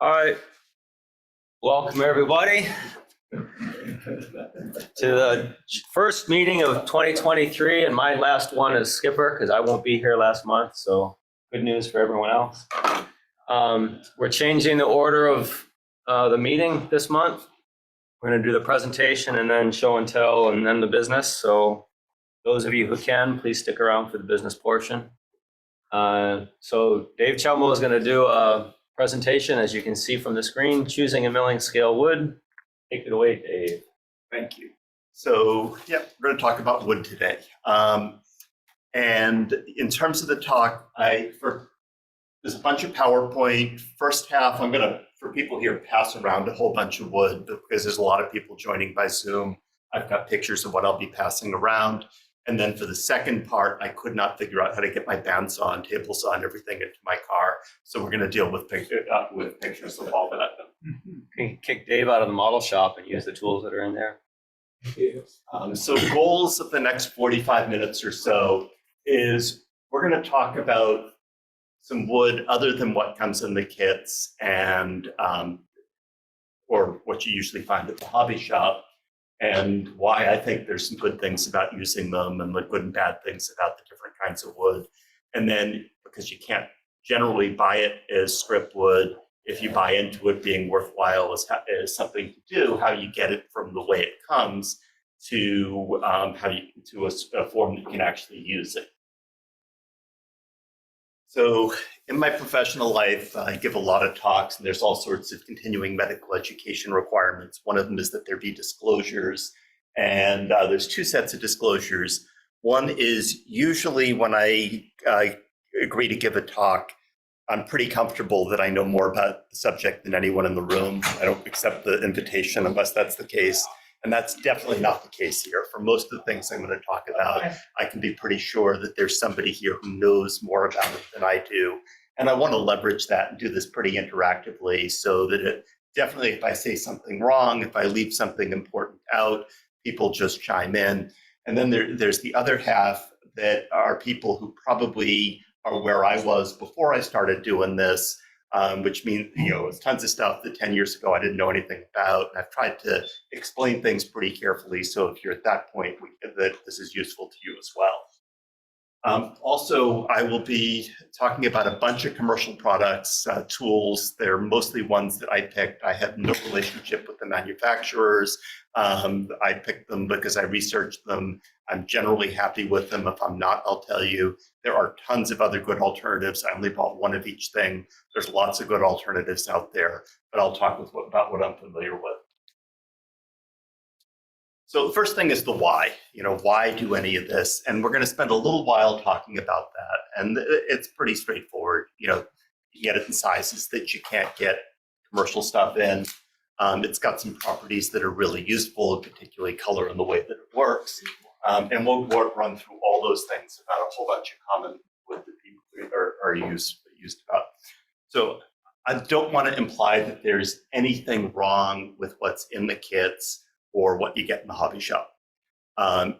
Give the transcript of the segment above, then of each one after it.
All right, welcome everybody to the first meeting of 2023, and my last one as skipper because I won't be here last month, so good news for everyone else. We're changing the order of the meeting this month. We're going to do the presentation and then show and tell and then the business. So those of you who can, please stick around for the business portion. So Dave Chelmo is going to do a presentation, as you can see from the screen, choosing and milling scale wood. Take it away, Dave. Thank you. So, yeah, we're going to talk about wood today. And in terms of the talk, there's a bunch of PowerPoint. First half, I'm going to, for people here, pass around a whole bunch of wood because there's a lot of people joining by Zoom. I've got pictures of what I'll be passing around. And then for the second part, I could not figure out how to get my bandsaw and table saw and everything into my car. So we're going to deal with pictures of all that. You can kick Dave out of the model shop and use the tools that are in there. So goals of the next 45 minutes or so is we're going to talk about some wood other than what comes in the kits and or what you usually find at the hobby shop, and why I think there's some good things about using them and the good and bad things about the different kinds of wood. And then, because you can't generally buy it as script wood, if you buy into it being worthwhile as something to do, how you get it from the way it comes to a form that you can actually use it. So in my professional life, I give a lot of talks, and there's all sorts of continuing medical education requirements. One of them is that there be disclosures, and there's two sets of disclosures. One is usually when I agree to give a talk, I'm pretty comfortable that I know more about the subject than anyone in the room. I don't accept the invitation unless that's the case. And that's definitely not the case here. For most of the things I'm going to talk about, I can be pretty sure that there's somebody here who knows more about it than I do. And I want to leverage that and do this pretty interactively so that it definitely, if I say something wrong, if I leave something important out, people just chime in. And then there's the other half that are people who probably are where I was before I started doing this, which means, it's tons of stuff that 10 years ago I didn't know anything about. And I've tried to explain things pretty carefully. So if you're at that point, that this is useful to you as well. Also, I will be talking about a bunch of commercial products, tools. They're mostly ones that I picked. I have no relationship with the manufacturers. I picked them because I researched them. I'm generally happy with them. If I'm not, I'll tell you. There are tons of other good alternatives. I only bought one of each thing. There's lots of good alternatives out there, but I'll talk about what I'm familiar with. So the first thing is the why. Why do any of this? And we're going to spend a little while talking about that. And it's pretty straightforward. You get it in sizes that you can't get commercial stuff in. It's got some properties that are really useful, particularly color and the way that it works. And we'll run through all those things about a whole bunch of common wood that people are used about. So I don't want to imply that there's anything wrong with what's in the kits or what you get in the hobby shop.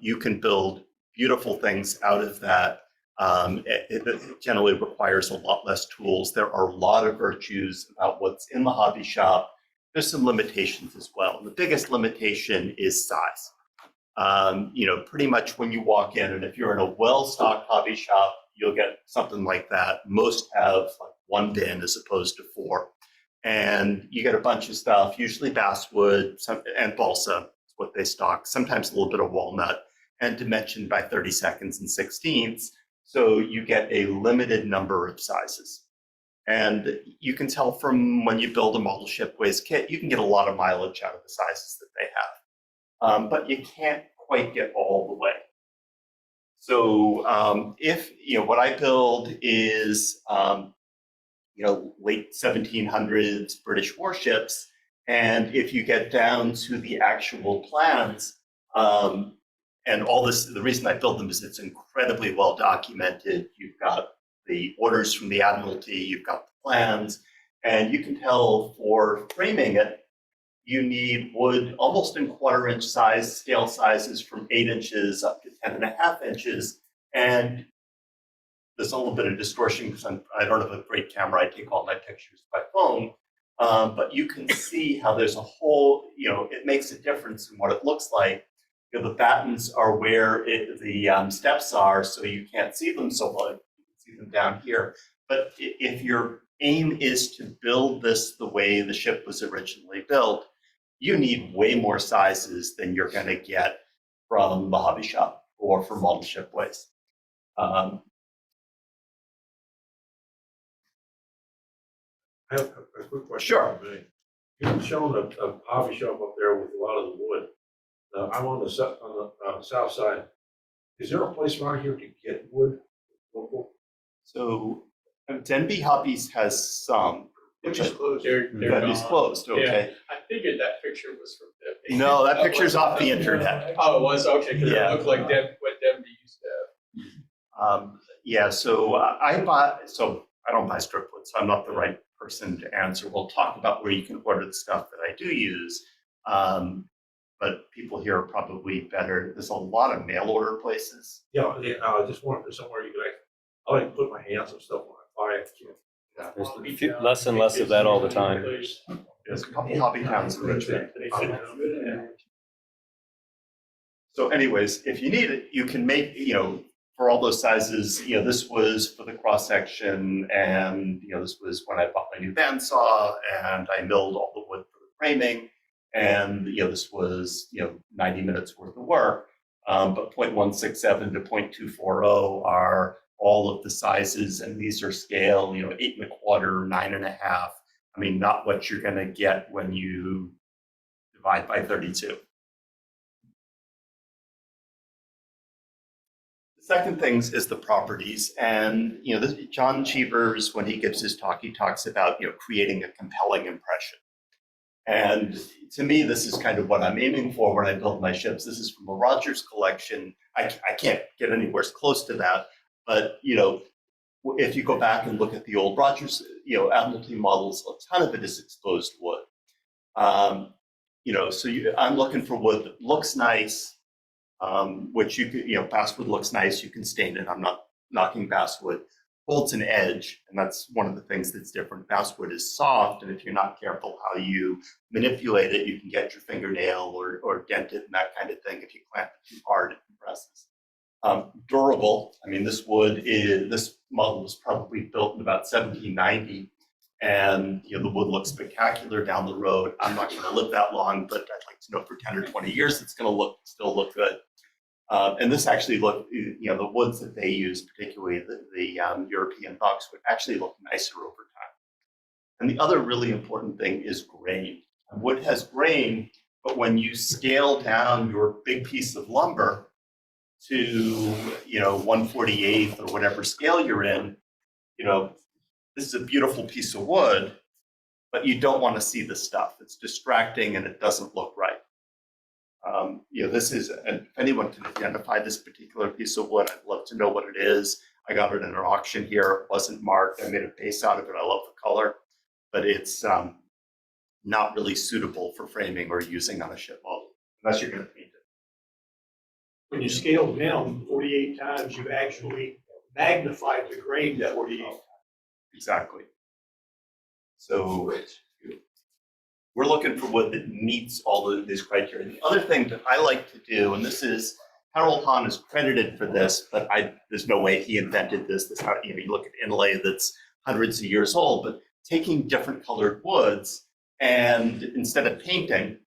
You can build beautiful things out of that. It generally requires a lot less tools. There are a lot of virtues about what's in the hobby shop. There's some limitations as well. The biggest limitation is size. Pretty much when you walk in, and if you're in a well-stocked hobby shop, you'll get something like that. Most have like one bin as opposed to four. And you get a bunch of stuff, usually basswood and balsa is what they stock, sometimes a little bit of walnut, and dimensioned by 32nds and 16ths. So you get a limited number of sizes. And you can tell from when you build a model shipways kit, you can get a lot of mileage out of the sizes that they have. But you can't quite get all the way. So if, what I build is, late 1700s British warships, and if you get down to the actual plans, and all this, the reason I build them is it's incredibly well documented. You've got the orders from the Admiralty, you've got the plans, and you can tell for framing it, you need wood almost in quarter-inch size, scale sizes from 8 inches up to 10.5 inches. And there's a little bit of distortion because I don't have a great camera. I take all my pictures by phone. But you can see how there's a whole, it makes a difference in what it looks like. The battens are where the steps are, so you can't see them so well. You can see them down here. But if your aim is to build this the way the ship was originally built, you need way more sizes than you're going to get from the hobby shop or from model shipways. I have a quick question. Sure. You've shown a hobby shop up there with a lot of the wood. I'm on the south side. Is there a place around here to get wood local? So Denby Hobbies has some. Which is closed. Denby's closed, okay. I figured that picture was from Denby. No, that picture's off the internet. Oh, it was? Okay, because Yeah. it looked like what Denby used to have. Yeah, so I don't buy strip wood, so I'm not the right person to answer. We'll talk about where you can order the stuff that I do use. But people here are probably better. There's a lot of mail order places. Yeah, I just wanted somewhere you could I like to put my hands on stuff when I buy it. Yeah. There's less and less of that all the time. There's a couple hobby towns in Richmond. So anyways, if you need it, you can make, for all those sizes, this was for the cross section, and, this was when I bought my new bandsaw and I milled all the wood for the framing. And, this was, 90 minutes worth of work. But 0.167 to 0.240 are all of the sizes, and these are scale, 8 1/4, 9 1/2. I mean, not what you're going to get when you divide by 32. The second thing is the properties. And, John Cheevers, when he gives his talk, he talks about, creating a compelling impression. And to me, this is kind of what I'm aiming for when I build my ships. This is from a Rogers collection. I can't get anywhere close to that. But, if you go back and look at the old Rogers, Admiralty models, a ton of it is exposed wood. I'm looking for wood that looks nice, which you could, basswood looks nice. You can stain it. I'm not knocking basswood. Holds an edge, and that's one of the things that's different. Basswood is soft, and if you're not careful how you manipulate it, you can get your fingernail or dent it and that kind of thing. If you clamp it too hard, it compresses. Durable. I mean, this model was probably built in about 1790, and the wood looks spectacular down the road. I'm not going to live that long, but I'd like to know for 10 or 20 years it's going to still look good. And this actually the woods that they use, particularly the European boxwood, actually look nicer over time. And the other really important thing is grain. Wood has grain, but when you scale down your big piece of lumber to 1/48 or whatever scale you're in, this is a beautiful piece of wood, but you don't want to see the stuff. It's distracting and it doesn't look right. If anyone can identify this particular piece of wood, I'd love to know what it is. I got it in an auction here. It wasn't marked. I made a base out of it. I love the color, but it's not really suitable for framing or using on a ship model, unless you're going to paint it. When you scale down 48 times, you actually magnified the grain 48 times. Exactly. So we're looking for wood that meets all of these criteria. The other thing that I like to do, and this is, Harold Hahn is credited for this, but there's no way he invented this. This how you look at inlay that's hundreds of years old, but taking different colored woods and instead of painting,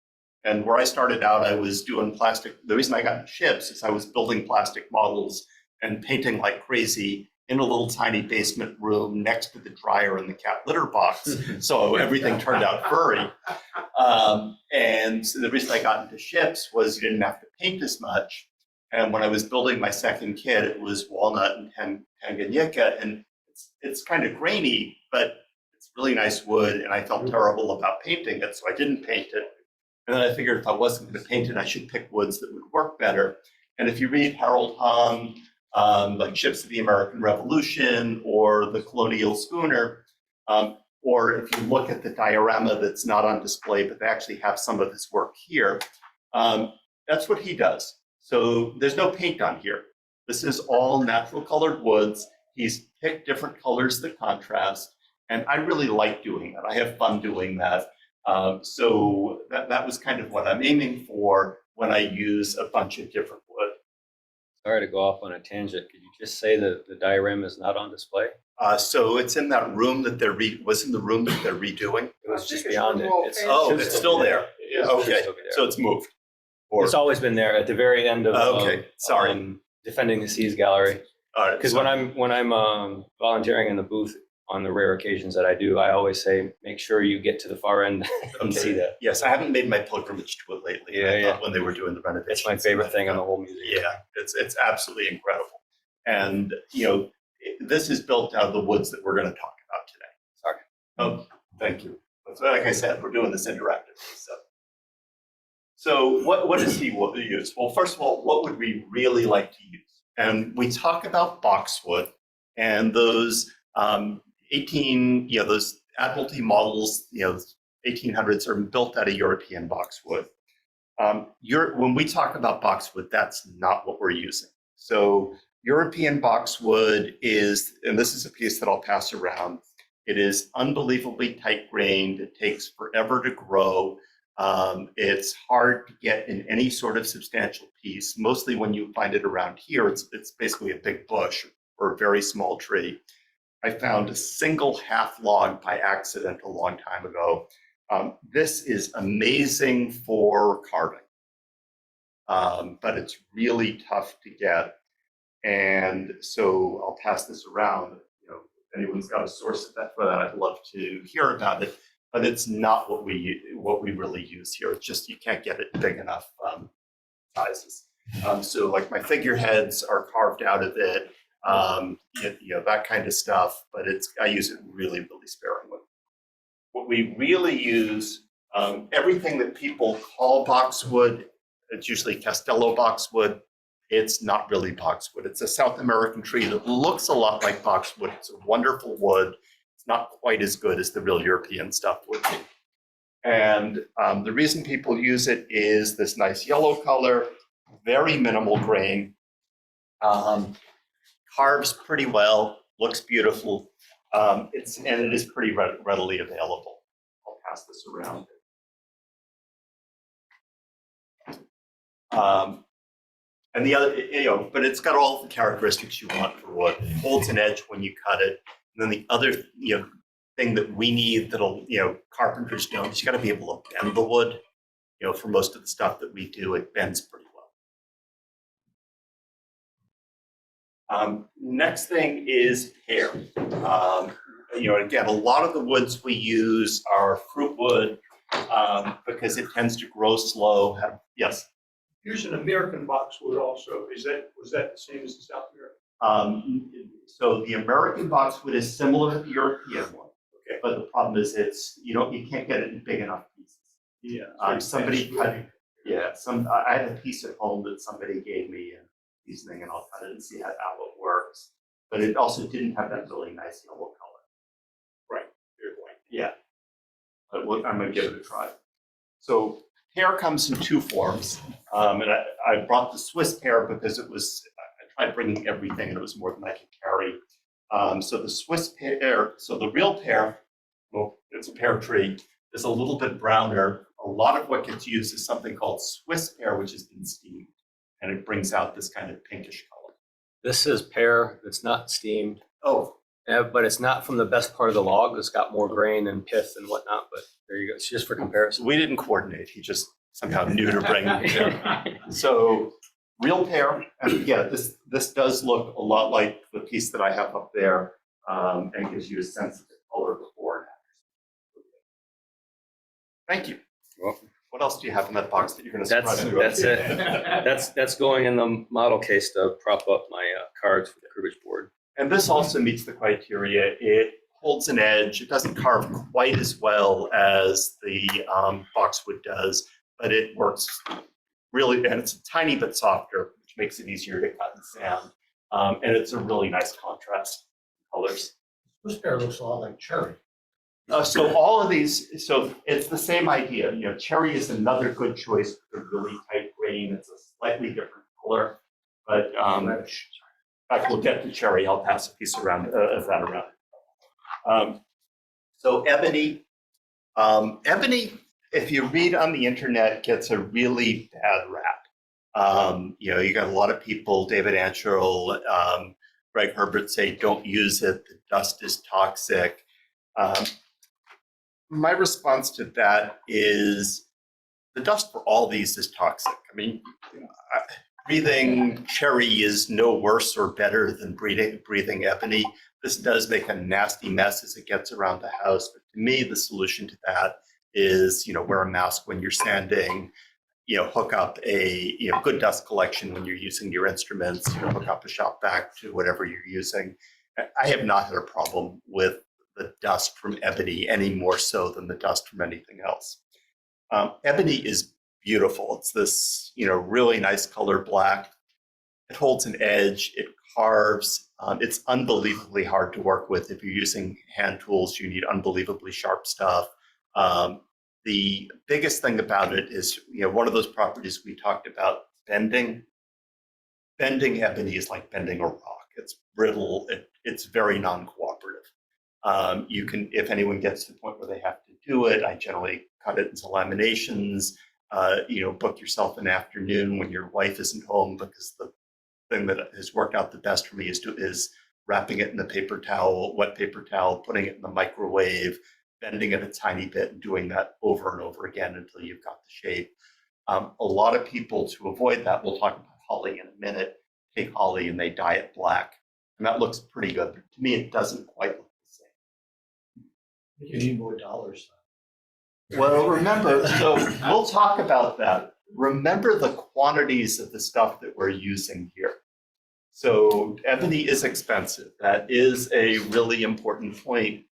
and where I started out, I was doing plastic. The reason I got into ships is I was building plastic models and painting like crazy in a little tiny basement room next to the dryer and the cat litter box. So everything turned out furry. And so the reason I got into ships was you didn't have to paint as much. And when I was building my second kit, it was walnut and Tanganyika, and it's kind of grainy, but it's really nice wood. And I felt terrible about painting it, so I didn't paint it. And then I figured if I wasn't going to paint it, I should pick woods that would work better. And if you read Harold Hahn, like Ships of the American Revolution or the Colonial Schooner, or if you look at the diorama that's not on display, but they actually have some of his work here, that's what he does. So there's no paint on here. This is all natural colored woods. He's picked different colors that contrast, And I really like doing that. I have fun doing that. So that was kind of what I'm aiming for when I use a bunch of different wood. Sorry to go off on a tangent. Could you just say that the diorama is not on display? So it's in that room that was in the room that they're redoing. It was just beyond it. Oh, it's still there. It is. Okay, still be there. so it's moved. Or, It's always been there at the very end of okay, sorry. Defending the Seas Gallery. all right, Because so- when I'm volunteering in the booth on the rare occasions that I do, I always say, make sure you get to the far end and see that. Yes, I haven't made my pilgrimage to it lately. Yeah, I yeah. thought when they were doing the renovation. It's my favorite thing on the whole museum. Yeah, it's absolutely incredible. And, you know, this is built out of the woods that we're going to talk about today. Sorry. Oh, thank you. But like I said, we're doing this interactively. So what does he use? Well, first of all, what would we really like to use? And we talk about boxwood and those those Admiralty models, 1800s are built out of European boxwood. When we talk about boxwood, that's not what we're using. So European boxwood is, and this is a piece that I'll pass around, it is unbelievably tight grained. It takes forever to grow. It's hard to get in any sort of substantial piece. Mostly when you find it around here, it's basically a big bush or a very small tree. I found a single half log by accident a long time ago. This is amazing for carving, but it's really tough to get. And so I'll pass this around. If anyone's got a source of that for that, I'd love to hear about it. But it's not what we really use here. It's just you can't get it big enough sizes. So like my figureheads are carved out of it, that kind of stuff. But I use it really, really sparingly. What we really use, everything that people call boxwood, it's usually Castello boxwood. It's not really boxwood. It's a South American tree that looks a lot like boxwood. It's a wonderful wood. It's not quite as good as the real European stuff would be. And the reason people use it is this nice yellow color, very minimal grain, carves pretty well, looks beautiful, and it is pretty readily available. I'll pass this around. And the other, but it's got all the characteristics you want for wood. It holds an edge when you cut it. And then the other, thing that we need that'll, carpenters don't, is you got to be able to bend the wood. For most of the stuff that we do, it bends pretty well. Next thing is pear. Again, a lot of the woods we use are fruit wood because it tends to grow slow. Yes. Here's an American boxwood also. Was that the same as the South American? So the American boxwood is similar to the European one. Okay. But the problem is you can't get it in big enough pieces. Yeah. Somebody cut, I had a piece at home that somebody gave me a seasoning, and I'll cut it and see how it works. But it also didn't have that really nice yellow color. Right. Very white. Yeah. But I'm going to give it a try. So pear comes in two forms. And I brought the Swiss pear because I tried bringing everything and it was more than I could carry. So the Swiss pear, so the real pear, well, it's a pear tree, is a little bit browner. A lot of what gets used is something called Swiss pear, which has been steamed. And it brings out this kind of pinkish color. This is pear that's not steamed, Oh, but it's not from the best part of the log. It's got more grain and pith and whatnot, but there you go. It's just for comparison. we didn't coordinate. He just somehow knew to bring the pear. So real pear, and yeah, this does look a lot like the piece that I have up there, and gives you a sense of the color before and after. Thank you. You're welcome. What else do you have in that box that you're going to surprise me with? That's it. That's going in the model case to prop up my cards for the cribbage board. And this also meets the criteria. It holds an edge. It doesn't carve quite as well as the boxwood does, but it works really, and it's a tiny bit softer, which makes it easier to cut and sand. And it's a really nice contrast in colors. This pear looks a lot like cherry. So all of these, so it's the same idea. Cherry is another good choice for really tight grain. It's a slightly different color, but in fact, we'll get to cherry. I'll pass a piece around of that around. So ebony, ebony, if you read on the internet, gets a really bad rap. You got a lot of people, David Anchorel, Greg Herbert say, don't use it. The dust is toxic. My response to that is the dust for all these is toxic. I mean, breathing cherry is no worse or better than breathing ebony. This does make a nasty mess as it gets around the house. But to me, the solution to that is, wear a mask when you're sanding, hook up a good dust collection when you're using your instruments, hook up a shop vac to whatever you're using. I have not had a problem with the dust from ebony any more so than the dust from anything else. Ebony is beautiful. It's this, really nice color black. It holds an edge, it carves. It's unbelievably hard to work with. If you're using hand tools, you need unbelievably sharp stuff. The biggest thing about it is, one of those properties we talked about, bending. Bending ebony is like bending a rock. It's brittle. It's very non-cooperative. You can, if anyone gets to the point where they have to do it, I generally cut it into laminations. Book yourself an afternoon when your wife isn't home, because the thing that has worked out the best for me is wrapping it in a paper towel, wet paper towel, putting it in the microwave, bending it a tiny bit, and doing that over and over again until you've got the shape. A lot of people, to avoid that, we'll talk about holly in a minute, take holly and they dye it black. And that looks pretty good, but to me, it doesn't quite look the same. You need more dollars. Well, remember, so we'll talk about that. Remember the quantities of the stuff that we're using here. So ebony is expensive. That is a really important point,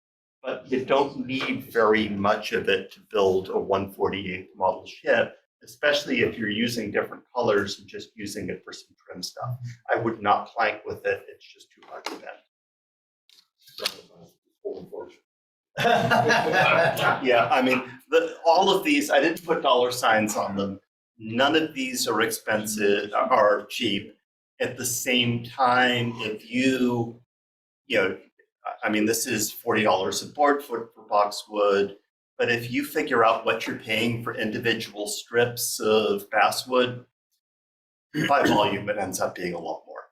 but you don't need very much of it to build a 1/48 model ship, especially if you're using different colors and just using it for some trim stuff. I would not plank with it. It's just too hard to bend. Yeah, I mean, all of these, I didn't put dollar signs on them. None of these are expensive, are cheap. At the same time, if this is $40 a board foot for boxwood, but if you figure out what you're paying for individual strips of basswood, by volume, it ends up being a lot more.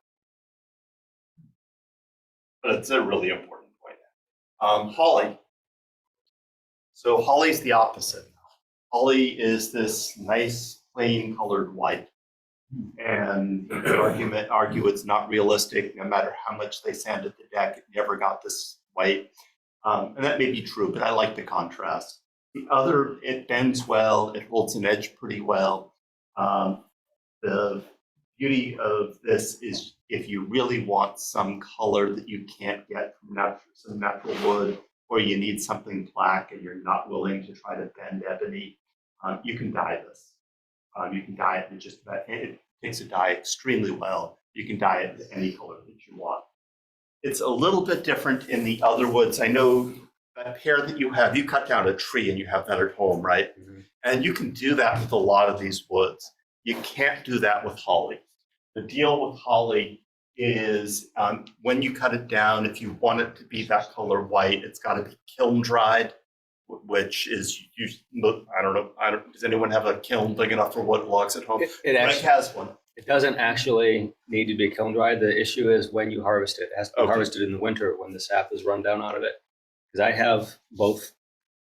But it's a really important point. Holly. So holly's the opposite. Holly is this nice, plain colored white. And you could argue it's not realistic. No matter how much they sanded the deck, it never got this white. And that may be true, but I like the contrast. The other, it bends well, it holds an edge pretty well. The beauty of this is if you really want some color that you can't get from some natural wood, or you need something black and you're not willing to try to bend ebony, you can dye this. You can dye it, and it takes a dye extremely well. You can dye it to any color that you want. It's a little bit different in the other woods. I know that pear that you have, you cut down a tree and you have that at home, right? Mm-hmm. And you can do that with a lot of these woods. You can't do that with holly. The deal with holly is when you cut it down, if you want it to be that color white, it's got to be kiln dried, which is, I don't know, does anyone have a kiln big enough for wood logs at home? It actually has one. It doesn't actually need to be kiln dried. The issue is when you harvest it. It has to be harvested in the winter when the sap is run down out of it. Because I have both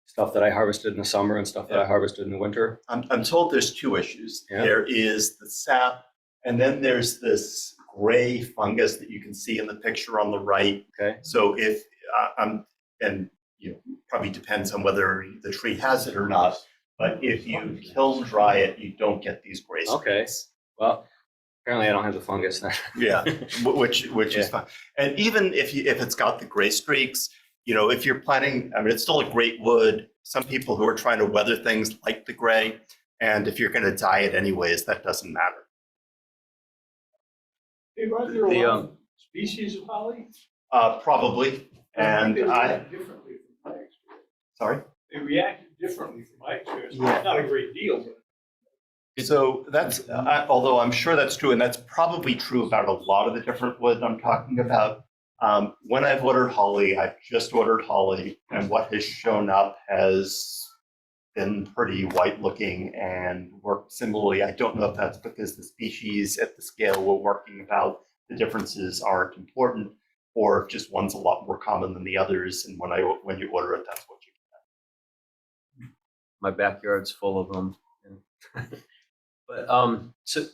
stuff that I harvested in the summer and stuff that I harvested in the winter. I'm told there's two issues. Yeah. There is the sap, and then there's this gray fungus that you can see in the picture on the right. Okay. So if probably depends on whether the tree has it or not. But if you kiln dry it, you don't get these gray spots. Okay. Well, apparently I don't have the fungus then. Yeah, which is fine. And even if it's got the gray streaks, if you're planning, it's still a great wood. Some people who are trying to weather things like the gray, and if you're going to dye it anyways, that doesn't matter. Hey, are there a lot of species of holly? Probably. And they react differently from my experience. Sorry? They reacted differently from my experience. Yeah. Not a great deal, but So that's, although I'm sure that's true, and that's probably true about a lot of the different wood I'm talking about, When I've ordered holly, I've just ordered holly, and what has shown up has been pretty white looking and worked similarly. I don't know if that's because the species at the scale we're working about, the differences aren't important, or if just one's a lot more common than the others, and when you order it, that's what you get. My backyard's full of them. But so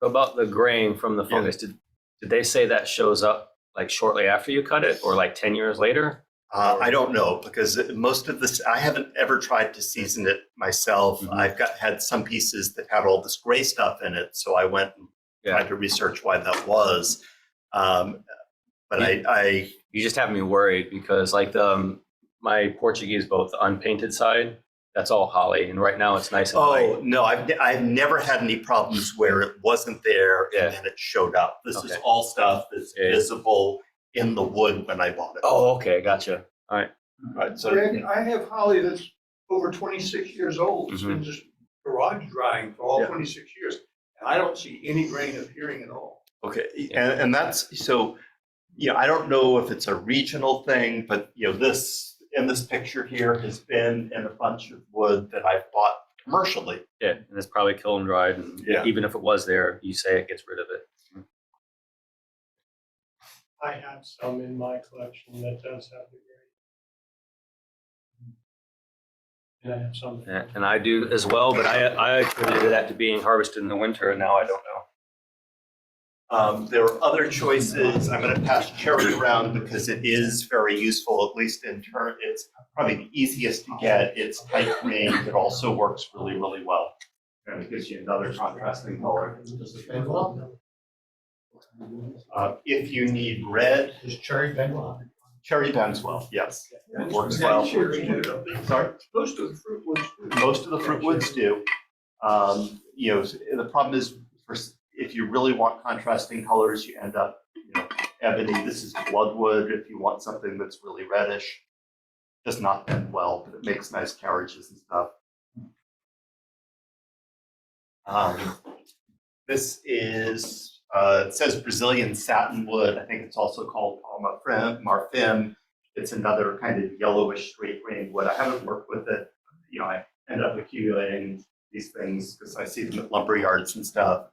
about the graying from the fungus, did they say that shows up like shortly after you cut it, or like 10 years later? I don't know, because most of this, I haven't ever tried to season it myself. Mhm. I've had some pieces that had all this gray stuff in it, so I went and tried to research why that was. But I You just have me worried because like my Portuguese boat, the unpainted side, that's all holly, and right now it's nice and white. no, I've never had any problems where it wasn't there Yeah. and then it showed up. This is Okay. all stuff that's Yeah. visible in the wood when I bought it. Oh, okay, gotcha. All right. Right, so Greg, I have holly that's over 26 years old. It's been just garage drying for all Yeah. 26 years. And I don't see any grain appearing at all. okay, and that's so. I don't know if it's a regional thing, but this in this picture here has been in a bunch of wood that I've bought commercially. Yeah, and it's probably kiln dried, and Yeah. even if it was there, you say it gets rid of it. I have some in my collection that does have the grade. And I have some. And I do as well, but I attributed that to being harvested in the winter, and now I don't know. There are other choices. I'm going to pass cherry around because it is very useful, at least in turn. It's probably the easiest to get. It's tight green. It also works really, really well. And it gives you another contrasting color. If you need red, Is cherry bend well? cherry bends well. Yes, it works well. Sorry. Most of the fruit woods do. Most of the fruit woods do. The problem is if you really want contrasting colors, you end up, ebony. This is bloodwood. If you want something that's really reddish, does not bend well, but it makes nice carriages and stuff. This is, it says Brazilian satinwood. I think it's also called marfim. It's another kind of yellowish straight grain wood. I haven't worked with it. I end up accumulating these things because I see them at lumber yards and stuff.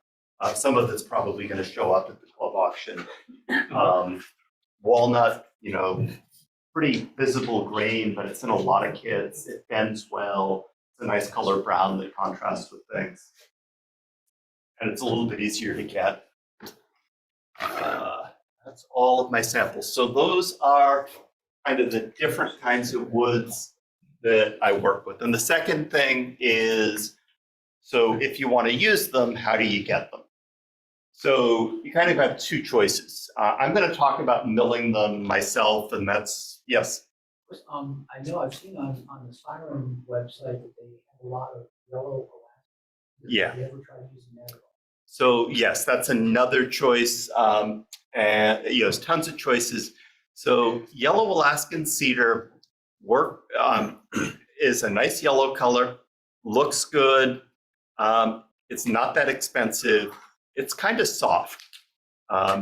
Some of it's probably going to show up at the club auction. Walnut, pretty visible grain, but it's in a lot of kits. It bends well. It's a nice color brown that contrasts with things. And it's a little bit easier to get. That's all of my samples. So those are kind of the different kinds of woods that I work with. And the second thing is, so if you want to use them, how do you get them? So you kind of have two choices. I'm going to talk about milling them myself, and that's, yes. I know I've seen on the Siren website that they have a lot of yellow elastic. Yeah. Have you ever tried using that at all? So yes, that's another choice. And there's tons of choices. So yellow Alaskan cedar is a nice yellow color, looks good. It's not that expensive. It's kind of soft.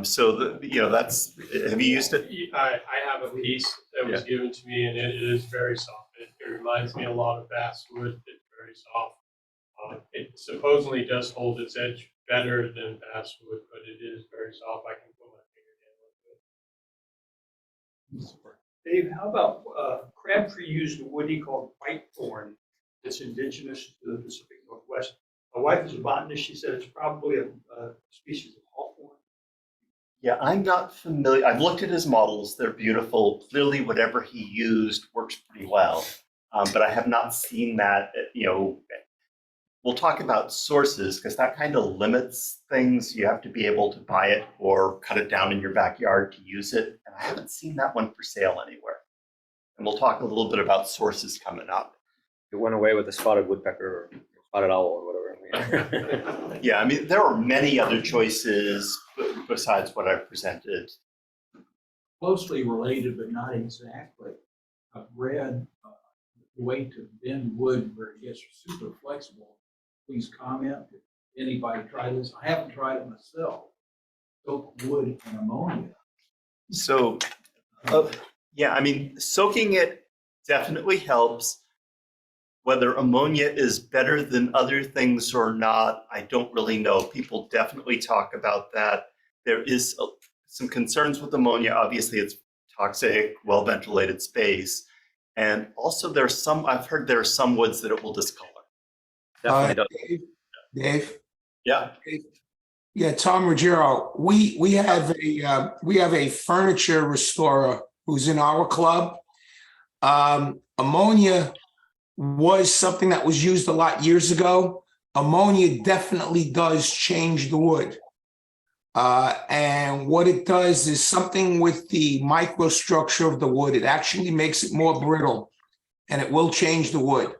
So that's, have you used it? I have a piece that was given to me, and it is very soft. It reminds me a lot of basswood. It's very soft. It supposedly does hold its edge better than basswood, but it is very soft. I can put my finger down with it. Dave, how about Crabtree used a wood he called whitethorn that's indigenous to the Pacific Northwest. My wife is a botanist. She said it's probably a species of hawthorn. Yeah, I'm not familiar. I've looked at his models. They're beautiful. Clearly, whatever he used works pretty well. But I have not seen that, We'll talk about sources because that kind of limits things. You have to be able to buy it or cut it down in your backyard to use it. And I haven't seen that one for sale anywhere. And we'll talk a little bit about sources coming up. It went away with the spotted woodpecker or spotted owl or whatever. Yeah, I mean, there are many other choices besides what I've presented. Closely related, but not exactly. I've read the way to bend wood where it gets super flexible. Please comment if anybody tried this. I haven't tried it myself. Soak wood in ammonia So, yeah, I mean, soaking it definitely helps. Whether ammonia is better than other things or not, I don't really know. People definitely talk about that. There is some concerns with ammonia. Obviously, it's toxic, well-ventilated space. And also I've heard there are some woods that it will discolor. Definitely does. Dave? Yeah. Yeah, Tom Ruggiero, we have a furniture restorer who's in our club. Ammonia was something that was used a lot years ago. Ammonia definitely does change the wood. And what it does is something with the microstructure of the wood. It actually makes it more brittle, and it will change the wood.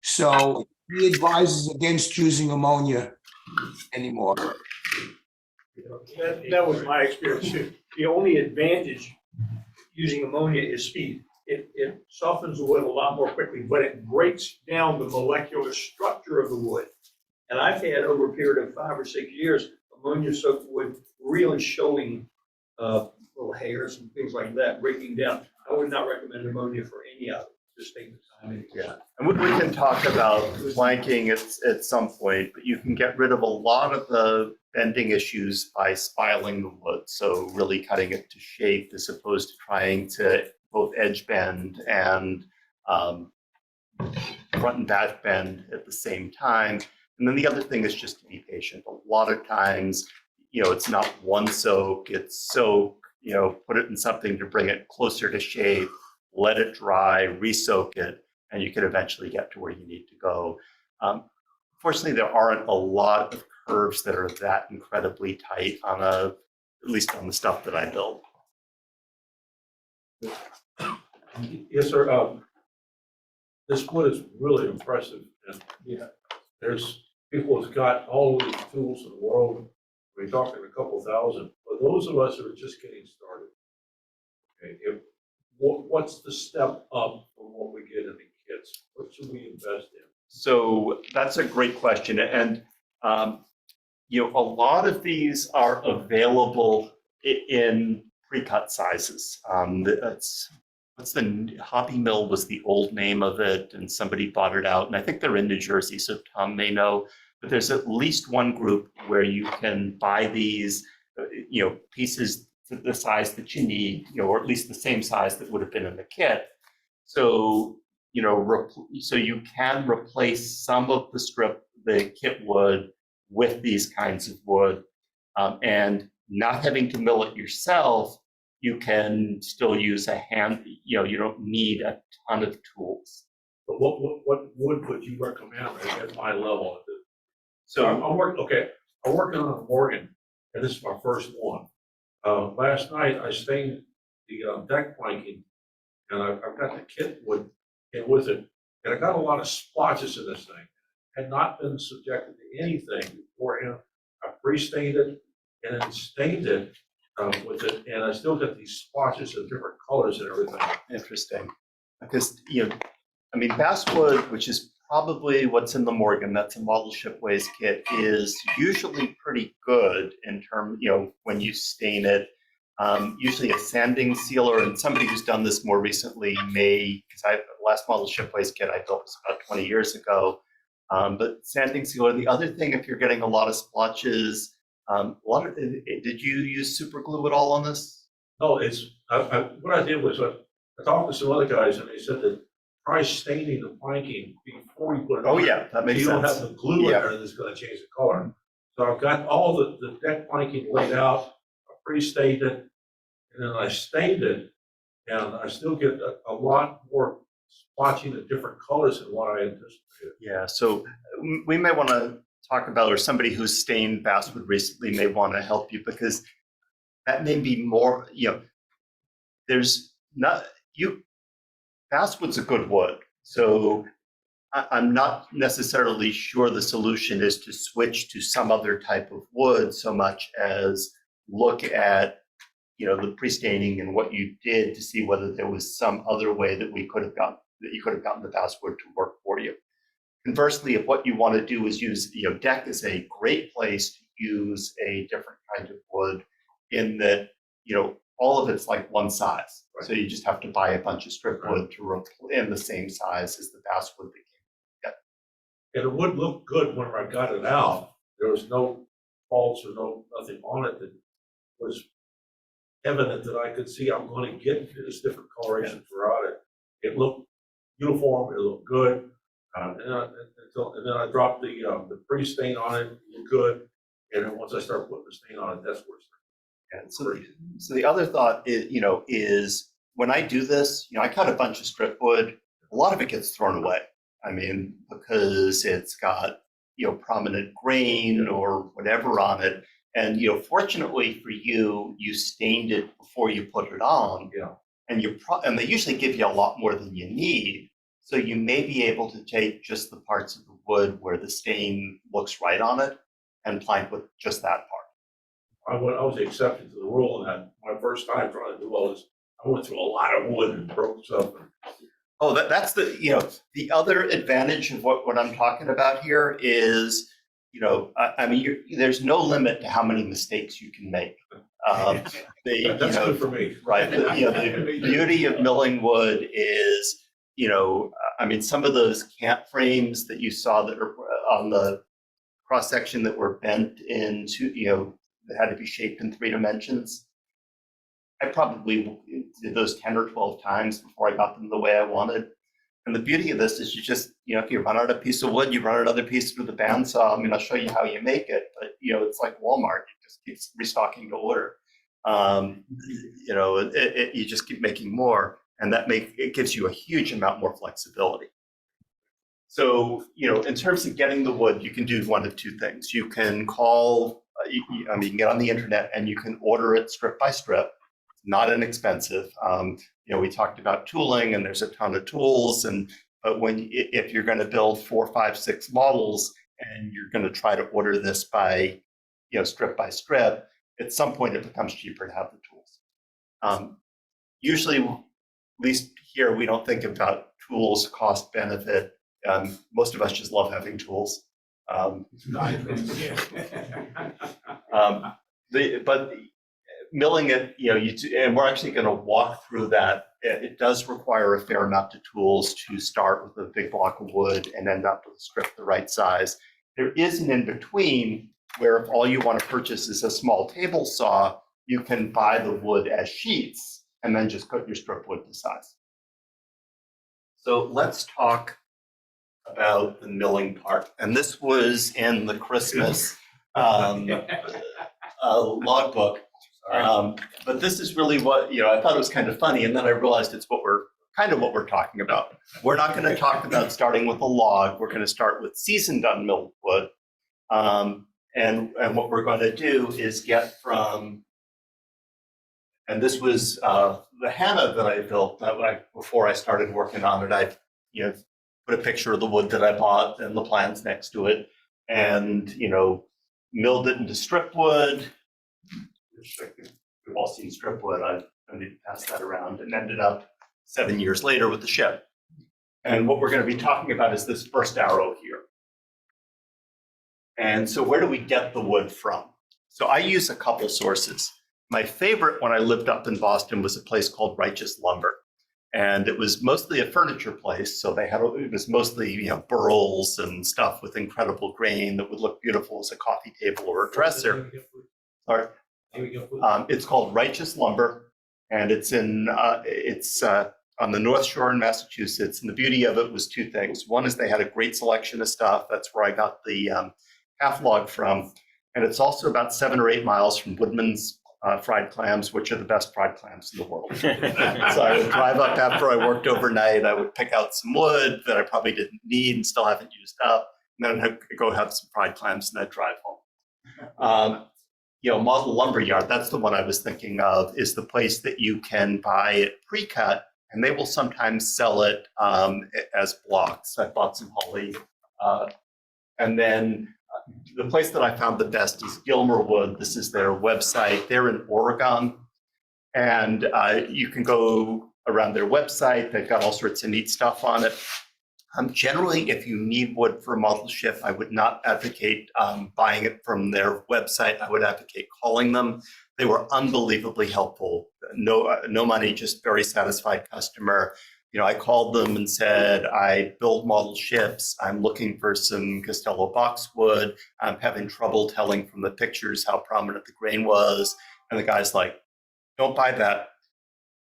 So he advises against using ammonia anymore. That was my experience too. The only advantage using ammonia is speed. It softens the wood a lot more quickly, but it breaks down the molecular structure of the wood. And I've had over a period of 5 or 6 years, ammonia soaked wood really showing little hairs and things like that breaking down. I would not recommend ammonia for any of it. Just take the time. Yeah, and we can talk about planking at some point, but you can get rid of a lot of the bending issues by spiling the wood. So really cutting it to shape as opposed to trying to both edge bend and front and back bend at the same time. And then the other thing is just to be patient. A lot of times, it's not one soak, it's soak, put it in something to bring it closer to shape, let it dry, re-soak it, and you can eventually get to where you need to go. Fortunately, there aren't a lot of curves that are that incredibly tight at least on the stuff that I build. Yes, sir. This wood is really impressive. And there's people who've got all of these tools in the world. We're talking a couple thousand. For those of us who are just getting started, okay, what's the step up from what we get in the kits? What should we invest in? So that's a great question. And, a lot of these are available in pre-cut sizes. What's the Hobby Mill was the old name of it, and somebody bought it out. And I think they're in New Jersey, so Tom may know. But there's at least one group where you can buy these, pieces to the size that you need, or at least the same size that would have been in the kit. So, so you can replace some of the kit wood with these kinds of wood, and not having to mill it yourself. You can still use a hand. You don't need a ton of tools. But what wood would you recommend at my level? So I'm working on a Morgan, and this is my first one. Last night I stained the deck planking, and I've got the kit wood in with it, and I got a lot of splotches in this thing. Had not been subjected to anything beforehand. I pre-stained it and then stained it with it, and I still get these splotches of different colors and everything. interesting, because basswood, which is probably what's in the Morgan, that's a model shipways kit, is usually pretty good in terms, when you stain it. Usually a sanding sealer, and somebody who's done this more recently because the last model shipways kit I built was about 20 years ago. But sanding sealer. The other thing, if you're getting a lot of splotches, did you use super glue at all on this? No, what I did was I talked to some other guys, and they said that try staining the planking before you put it on. Oh yeah, that makes sense. You don't sense. have the glue in there that's going to change the color. So I've got all the deck planking laid out. I pre-stained it, and then I stained it, and I still get a lot more splotching of different colors than what I anticipated. Yeah, so we may want to talk about, or somebody who's stained basswood recently may want to help you, because that may be more, basswood's a good wood. So I'm not necessarily sure the solution is to switch to some other type of wood so much as look at, the pre-staining and what you did to see whether there was some other way that you could have gotten the basswood to work for you. Conversely, if what you want to do is use, deck is a great place to use a different kind of wood in that, all of it's like one size. So you just have to buy a bunch of strip wood in the same size as the basswood that And it would look good when I got it out. There was no faults or nothing on it that was evident that I could see I'm going to get this different coloration throughout it. It looked uniform, it looked good. And then I dropped the pre-stain on it, it looked good. And then once I start putting the stain on it, that's where it's. And so the other thought is when I do this, I cut a bunch of strip wood. A lot of it gets thrown away. I mean, because it's got prominent grain or whatever on it. And fortunately for you, you stained it before you put it on. Yeah. And and they usually give you a lot more than you need. So you may be able to take just the parts of the wood where the stain looks right on it and plank with just that part. I was accepted to the rule, and my first time trying to do all this, I went through a lot of wood and broke stuff. Oh, that's the other advantage of what I'm talking about here is, I mean, there's no limit to how many mistakes you can make. That's good for me. Right. The beauty of milling wood is, I mean, some of those camp frames that you saw that are on the cross section that were bent into, that had to be shaped in 3 dimensions. I probably did those 10 or 12 times before I got them the way I wanted. And the beauty of this is you just, if you run out a piece of wood, you run another piece through the bandsaw. I mean, I'll show you how you make it, but it's like Walmart. It just keeps restocking to order. You just keep making more, and it gives you a huge amount more flexibility. So, in terms of getting the wood, you can do one of 2 things. You can call, you can get on the internet and you can order it strip by strip. Not inexpensive. We talked about tooling, and there's a ton of tools. But if you're going to build 4, 5, 6 models, and you're going to try to order this by, strip by strip, at some point it becomes cheaper to have the tools. Usually, at least here, we don't think about tools, cost, benefit. Most of us just love having tools. But milling it, and we're actually going to walk through that. It does require a fair amount of tools to start with a big block of wood and end up with a strip the right size. There is an in-between where if all you want to purchase is a small table saw, you can buy the wood as sheets and then just cut your strip wood to size. So let's talk about the milling part. And this was in the Christmas logbook. But this is really what, I thought it was kind of funny, and then I realized it's what we're talking about. We're not going to talk about starting with a log. We're going to start with seasoned unmilled wood. And what we're going to do is get from, and this was the Hannah that I built before I started working on it. I put a picture of the wood that I bought and the plans next to it, and milled it into strip wood. We've all seen strip wood. I don't need to pass that around, and ended up 7 years later with the ship. And what we're going to be talking about is this first arrow here. And so where do we get the wood from? So I use a couple sources. My favorite when I lived up in Boston was a place called Righteous Lumber. And it was mostly a furniture place. So it was mostly, burls and stuff with incredible grain that would look beautiful as a coffee table or a dresser. Sorry. It's called Righteous Lumber, and it's on the North Shore in Massachusetts. And the beauty of it was 2 things. One is they had a great selection of stuff. That's where I got the half log from. And it's also about 7 or 8 miles from Woodman's fried clams, which are the best fried clams in the world. So I would drive up after I worked overnight. I would pick out some wood that I probably didn't need and still haven't used up. And then I'd go have some fried clams and I'd drive home. Model Lumber Yard, that's the one I was thinking of, is the place that you can buy it pre-cut, and they will sometimes sell it as blocks. I bought some holly. And then the place that I found the best is Gilmer Wood. This is their website. They're in Oregon. And you can go around their website. They've got all sorts of neat stuff on it. Generally, if you need wood for a model ship, I would not advocate buying it from their website. I would advocate calling them. They were unbelievably helpful. No money, just very satisfied customer. You know, I called them and said, I build model ships. I'm looking for some Castello boxwood. I'm having trouble telling from the pictures how prominent the grain was. And the guy's like, don't buy that.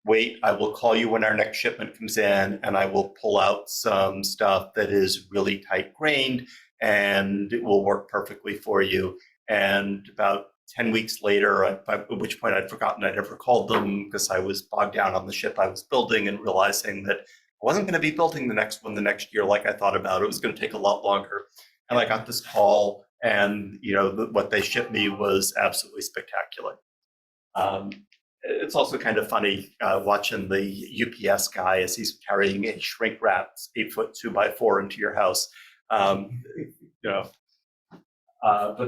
Wait, I will call you when our next shipment comes in, and I will pull out some stuff that is really tight grained, and it will work perfectly for you. And about 10 weeks later, at which point I'd forgotten I'd ever called them because I was bogged down on the ship I was building and realizing that I wasn't going to be building the next one the next year like I thought about. It was going to take a lot longer. And I got this call, and what they shipped me was absolutely spectacular. It's also kind of funny watching the UPS guy as he's carrying a shrink wrap 8-foot 2x4 into your house. But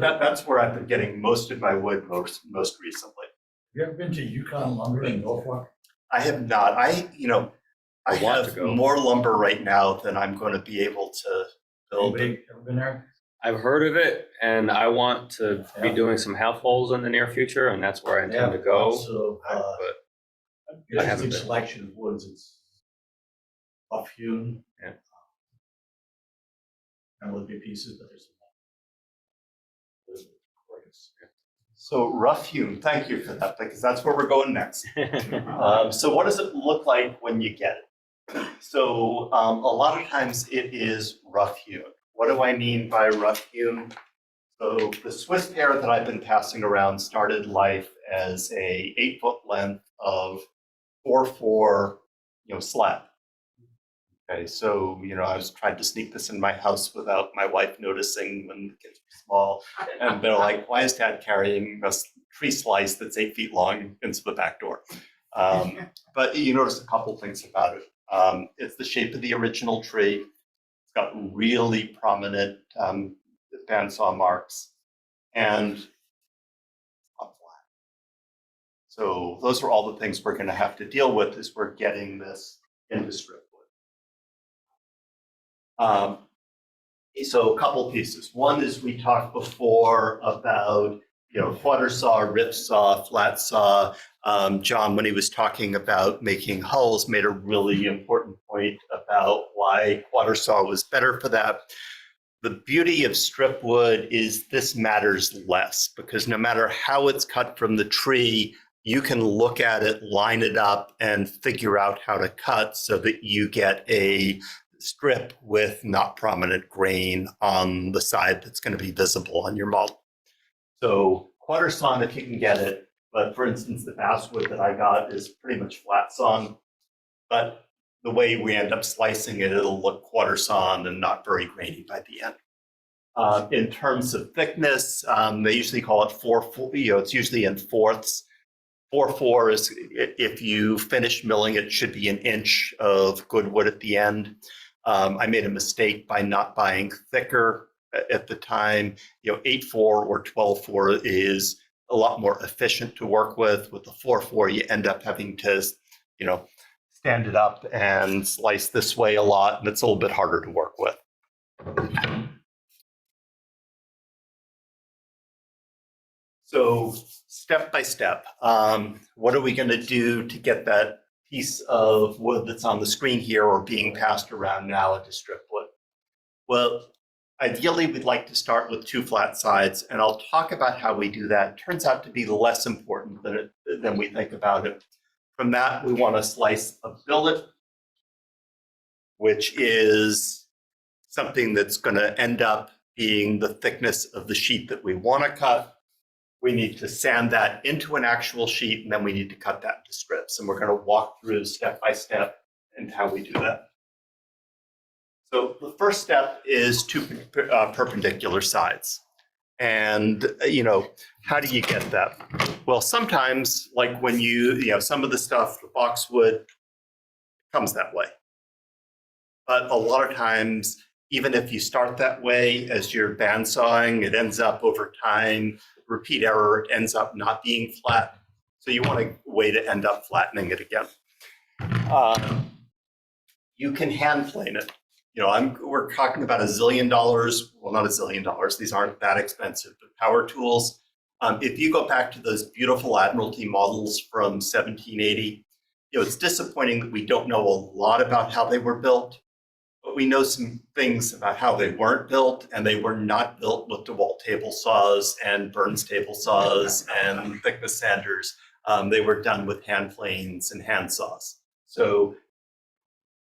that's where I've been getting most of my wood most recently. You ever been to Yukon Lumber in Norfolk? I have not. I want have to go. more lumber right now than I'm going to be able to build. Ever been there? I've heard of it, and I want to be Yeah. doing some half holes in the near future, and that's where I intend to go. So, But I haven't interesting been. selection of woods. It's rough hewn. Yeah. And would be pieces, but there's some. So rough hewn, thank you for that, because that's where we're going next. So what does it look like when you get it? So a lot of times it is rough hewn. What do I mean by rough hewn? So the Swiss pear that I've been passing around started life as a 8-foot length of 4-4, slab. Okay, so I was trying to sneak this in my house without my wife noticing when the kids were small, and they're like, "Why is Dad carrying a tree slice that's 8 feet long into the back door?" But you notice a couple things about it. It's the shape of the original tree. It's got really prominent bandsaw marks, and it's not flat. So those are all the things we're going to have to deal with as we're getting this into strip wood. So a couple pieces. One is we talked before about quarter saw, rip saw, flat saw. John, when he was talking about making hulls, made a really important point about why quarter saw was better for that. The beauty of strip wood is this matters less, because no matter how it's cut from the tree, you can look at it, line it up, and figure out how to cut so that you get a strip with not prominent grain on the side that's going to be visible on your model. So quarter sawn if you can get it, but for instance, the basswood that I got is pretty much flat sawn, but the way we end up slicing it, it'll look quarter sawn and not very grainy by the end. In terms of thickness, they usually call it 4/4, it's usually in fourths. 4/4 is, if you finish milling, it should be an inch of good wood at the end. I made a mistake by not buying thicker at the time. 8/4 or 12/4 is a lot more efficient to work with. With the 4/4, you end up having to, stand it up and slice this way a lot, and it's a little bit harder to work with. So step by step, what are we going to do to get that piece of wood that's on the screen here or being passed around now into strip wood? Well, ideally, we'd like to start with 2 flat sides, and I'll talk about how we do that. It turns out to be less important than we think about it. From that, we want to slice a billet, which is something that's going to end up being the thickness of the sheet that we want to cut. We need to sand that into an actual sheet, and then we need to cut that into strips. And we're going to walk through step by step and how we do that. So the first step is 2 perpendicular sides. And, how do you get that? Well, sometimes, like when some of the stuff, the boxwood, comes that way. But a lot of times, even if you start that way, as you're bandsawing, it ends up over time, repeat error, it ends up not being flat. So you want a way to end up flattening it again. You can hand plane it. we're talking about $1 zillion. Well, not $1 zillion. These aren't that expensive, but power tools. If you go back to those beautiful Admiralty models from 1780, it's disappointing that we don't know a lot about how they were built, but we know some things about how they weren't built, and they were not built with DeWalt table saws and Burns table saws and thickness sanders. They were done with hand planes and hand saws. So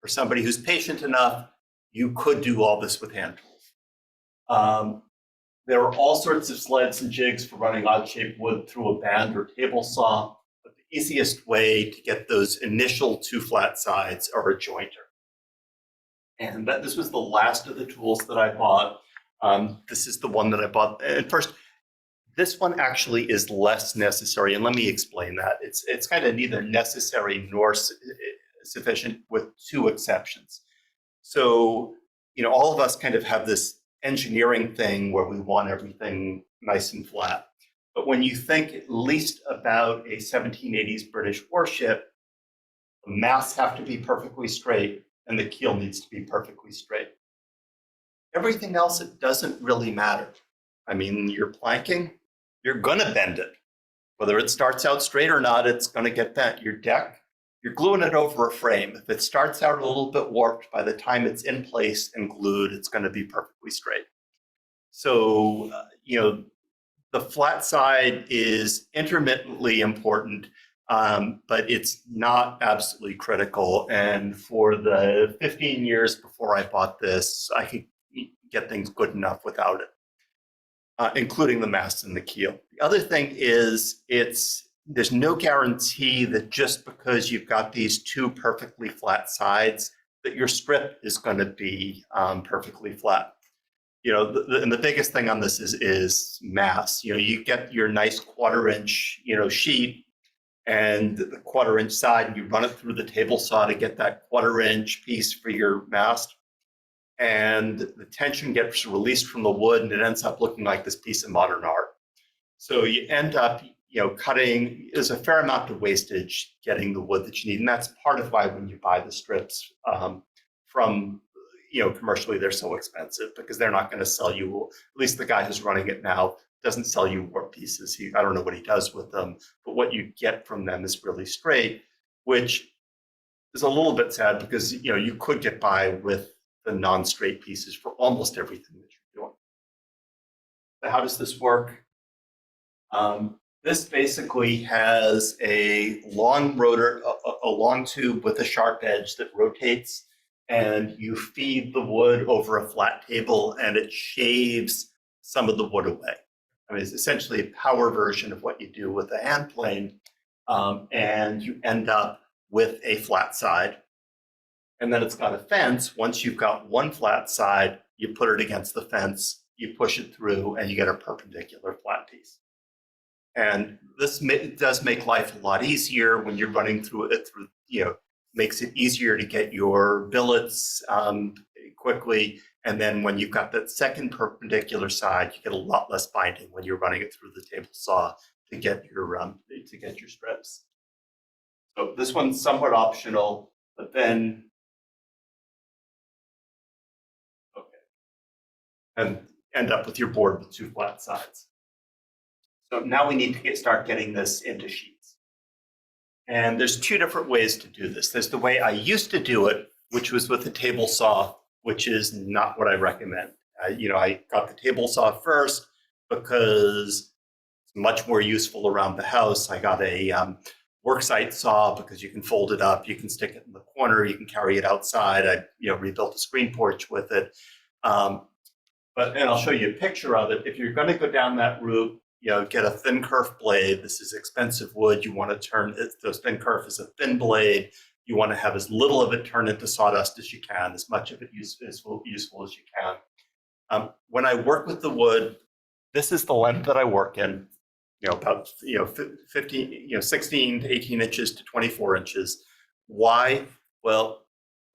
for somebody who's patient enough, you could do all this with hand tools. There are all sorts of sleds and jigs for running odd-shaped wood through a band or table saw, but the easiest way to get those initial 2 flat sides are a jointer. And this was the last of the tools that I bought. This is the one that I bought. And first, this one actually is less necessary, and let me explain that. It's kind of neither necessary nor sufficient, with 2 exceptions. So, all of us kind of have this engineering thing where we want everything nice and flat. But when you think at least about a 1780s British warship, the masts have to be perfectly straight and the keel needs to be perfectly straight. Everything else, it doesn't really matter. I mean, you're planking, you're gonna bend it. Whether it starts out straight or not, it's gonna get bent. Your deck, you're gluing it over a frame. If it starts out a little bit warped, by the time it's in place and glued, it's gonna be perfectly straight. So, the flat side is intermittently important, but it's not absolutely critical. And for the 15 years before I bought this, I could get things good enough without it, including the mast and the keel. The other thing is there's no guarantee that just because you've got these 2 perfectly flat sides, that your strip is going to be perfectly flat. And the biggest thing on this is mass. You get your nice 1/4 inch, sheet, and the 1/4 inch side, and you run it through the table saw to get that 1/4 inch piece for your mast. And the tension gets released from the wood, and it ends up looking like this piece of modern art. So you end up, cutting, there's a fair amount of wastage getting the wood that you need. And that's part of why when you buy the strips from, commercially, they're so expensive, because they're not going to sell you, at least the guy who's running it now doesn't sell you warp pieces. I don't know what he does with them, but what you get from them is really straight, which is a little bit sad, because, you could get by with the non-straight pieces for almost everything that you're doing. So how does this work? This basically has a long rotor, a long tube with a sharp edge that rotates, and you feed the wood over a flat table, and it shaves some of the wood away. I mean, it's essentially a power version of what you do with a hand plane, and you end up with a flat side. And then it's got a fence. Once you've got one flat side, you put it against the fence, you push it through, and you get a perpendicular flat piece. And this does make life a lot easier when you're running through it, makes it easier to get your billets quickly. And then when you've got that second perpendicular side, you get a lot less binding when you're running it through the table saw to get your strips. So this one's somewhat optional, but then, and end up with your board with 2 flat sides. So now we need to start getting this into sheets. And there's 2 different ways to do this. There's the way I used to do it, which was with a table saw, which is not what I recommend. I got the table saw first because it's much more useful around the house. I got a worksite saw because you can fold it up, you can stick it in the corner, you can carry it outside. I rebuilt a screen porch with it. And I'll show you a picture of it. If you're going to go down that route, get a thin kerf blade. This is expensive wood. You want to turn it, those thin kerf is a thin blade. You want to have as little of it turn into sawdust as you can, as much of it useful as you can. When I work with the wood, this is the length that I work in, about 15, 16 to 18 inches to 24 inches. Why? Well,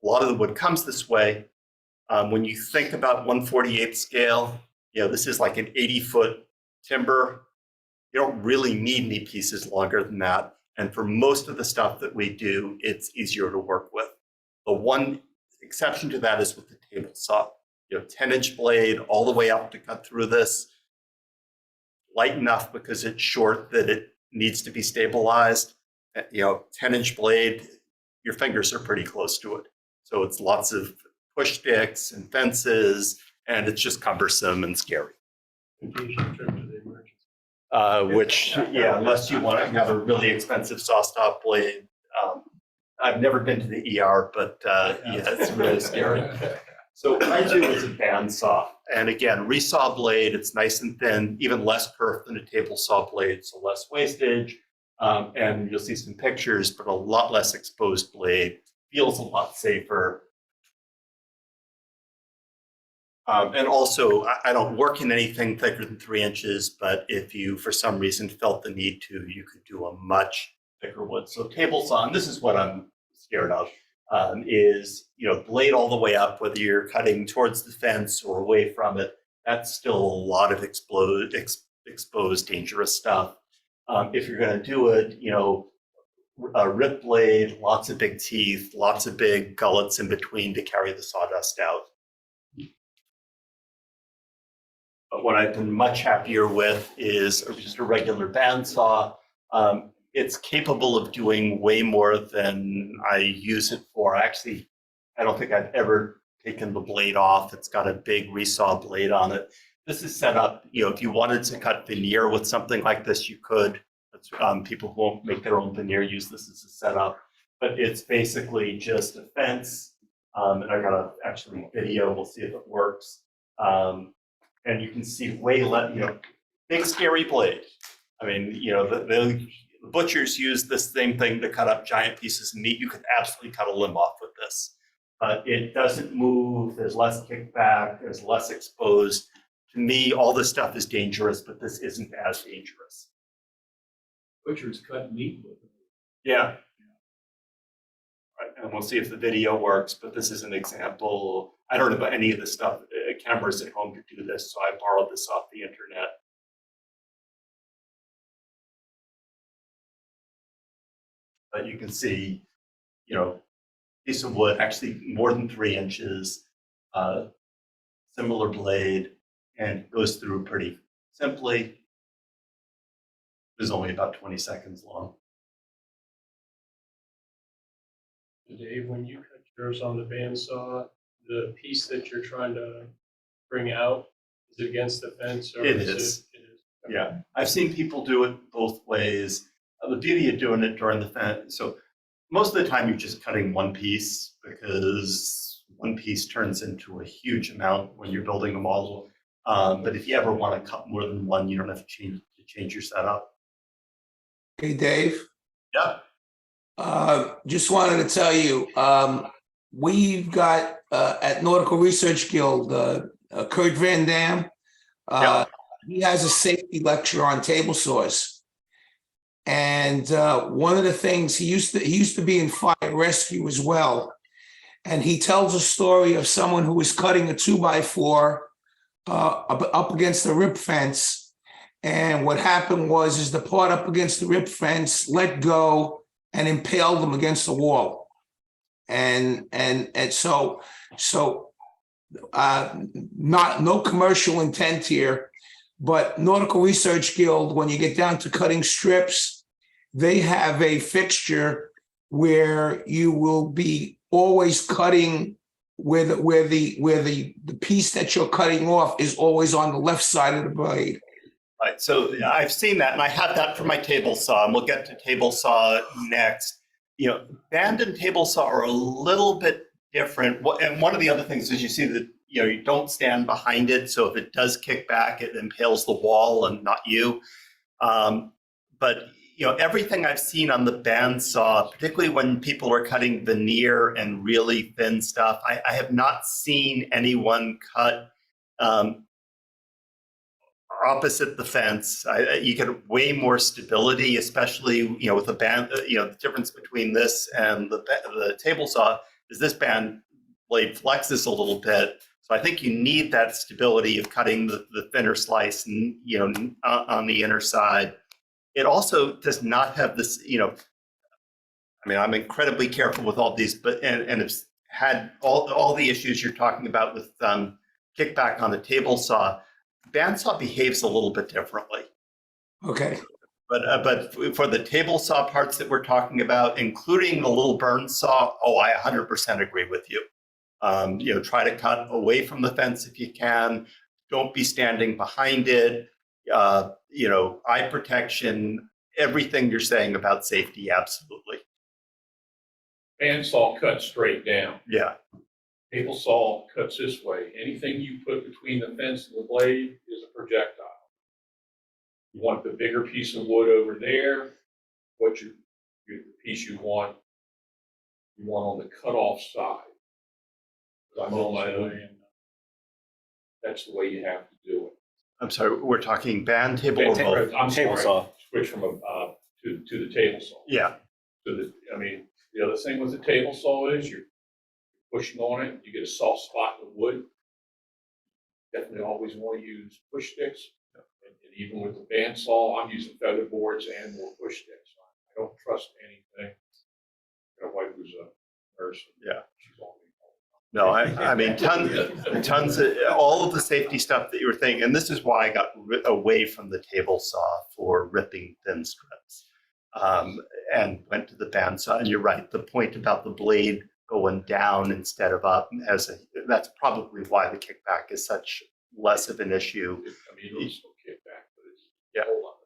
a lot of the wood comes this way. When you think about 1/48 scale, this is like an 80-foot timber. You don't really need any pieces longer than that. And for most of the stuff that we do, it's easier to work with. The one exception to that is with the table saw. 10-inch blade all the way up to cut through this. Light enough because it's short that it needs to be stabilized. 10-inch blade, your fingers are pretty close to it. So it's lots of push sticks and fences, and it's just cumbersome and scary. Vacation trip to the emergency. Which, unless you want to have a really expensive saw stop blade. I've never been to the ER, but it's really scary. So what I do is a bandsaw. And again, resaw blade, it's nice and thin, even less curved than a table saw blade, so less wastage. And you'll see some pictures, but a lot less exposed blade, feels a lot safer. And also, I don't work in anything thicker than 3 inches, but if you, for some reason, felt the need to, you could do a much thicker wood. So table saw, and this is what I'm scared of, is, blade all the way up, whether you're cutting towards the fence or away from it, that's still a lot of exposed dangerous stuff. If you're going to do it, a rip blade, lots of big teeth, lots of big gullets in between to carry the sawdust out. But what I've been much happier with is just a regular bandsaw. It's capable of doing way more than I use it for. Actually, I don't think I've ever taken the blade off. It's got a big resaw blade on it. This is set up, if you wanted to cut veneer with something like this, you could. People who won't make their own veneer use this as a setup. But it's basically just a fence. And I got a actually video. We'll see if it works. And you can see way less, big scary blade. I mean, the butchers use this same thing to cut up giant pieces of meat. You could absolutely cut a limb off with this. But it doesn't move. There's less kickback. There's less exposed. To me, all this stuff is dangerous, but this isn't as dangerous. Butchers cut meat with it. Yeah. Right, and we'll see if the video works, but this is an example. I don't know about any of this stuff, cameras at home to do this, so I borrowed this off the internet. But you can see, piece of wood, actually more than 3 inches, similar blade, and goes through pretty simply. It was only about 20 seconds long. Dave, when you cut yours on the bandsaw, the piece that you're trying to bring out, is it against the fence? Or It is. It is. Yeah, I've seen people do it both ways. The beauty of doing it during the fence, so most of the time you're just cutting one piece because one piece turns into a huge amount when you're building a model. But if you ever want to cut more than one, you don't have to change your setup. Hey, Dave. Yeah. Just wanted to tell you, we've got at Nautical Research Guild, Kurt Van Dam. He has a safety lecture on table saws. And one of the things, he used to be in fire rescue as well. And he tells a story of someone who was cutting a 2x4 up against the rip fence. And what happened is the part up against the rip fence let go and impaled them against the wall. And so no commercial intent here, but Nautical Research Guild, when you get down to cutting strips, they have a fixture where you will be always cutting where the piece that you're cutting off is always on the left side of the blade. Right, so I've seen that, and I have that for my table saw, and we'll get to table saw next. Band and table saw are a little bit different, and one of the other things is you see that you don't stand behind it, so if it does kick back, it impales the wall and not you. But everything I've seen on the band saw, particularly when people are cutting veneer and really thin stuff, I have not seen anyone cut opposite the fence. You get way more stability, especially with the band. The difference between this and the table saw is this band blade flexes a little bit. So I think you need that stability of cutting the thinner slice, on the inner side. It also does not have this. I'm incredibly careful with all these, but and it's had all the issues you're talking about with kickback on the table saw. Bandsaw behaves a little bit differently. Okay, But for the table saw parts that we're talking about, including the little burn saw, oh, I 100% agree with you. Try to cut away from the fence if you can. Don't be standing behind it. Eye protection, everything you're saying about safety, absolutely. Bandsaw cuts straight down. Yeah. Table saw cuts this way. Anything you put between the fence and the blade is a projectile. You want the bigger piece of wood over there. The piece you want on the cutoff side. I'm on my own. That's the way you have to do it. I'm sorry, we're talking band, table, or both? I'm Table sorry, saw. switch from to the table saw. Yeah. So the other thing with the table saw is you're pushing on it, you get a soft spot in the wood. Definitely always want to use push sticks. And even with the bandsaw, I'm using feather boards and more push sticks. I don't trust anything. My wife was a nurse. Yeah. She's all me. No, I mean, tons of, all of the safety stuff that you were thinking, and this is why I got away from the table saw for ripping thin strips, and went to the bandsaw. And you're right, the point about the blade going down instead of up, that's probably why the kickback is such less of an issue. It'll still kick back, but it's Yeah. a whole lot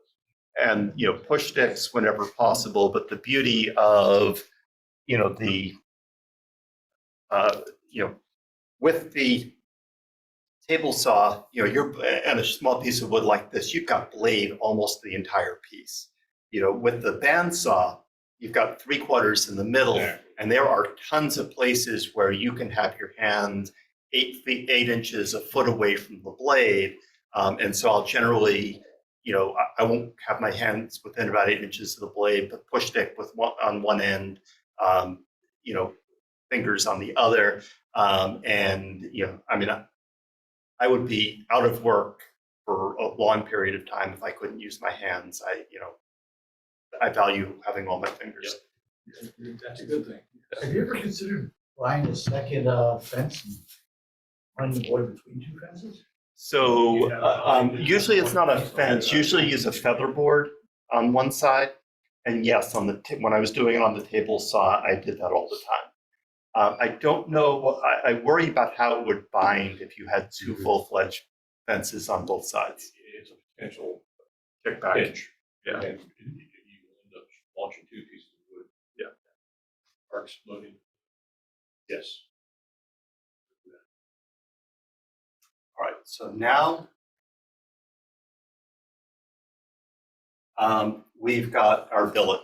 less. And push sticks whenever possible. But the beauty of with the table saw, you're and a small piece of wood like this, you've got blade almost the entire piece. With the bandsaw, you've got 3/4 in the middle, and there are tons of places where you can have your hand 8 inches, a foot away from the blade. And so I'll generally, I won't have my hands within about 8 inches of the blade, but push stick with on one end, fingers on the other. I would be out of work for a long period of time if I couldn't use my hands. I value having all my fingers. That's a good thing. Have you ever considered buying a second fence and running the wood between two fences? So usually it's not a fence. Usually use a feather board on one side. And yes, when I was doing it on the table saw, I did that all the time. I don't know. I worry about how it would bind if you had two full-fledged fences on both sides. It's a potential Kickback. pinch. Yeah. And you end up launching 2 pieces of wood. Yeah. Or exploding. Yes. All right. So now we've got our billet.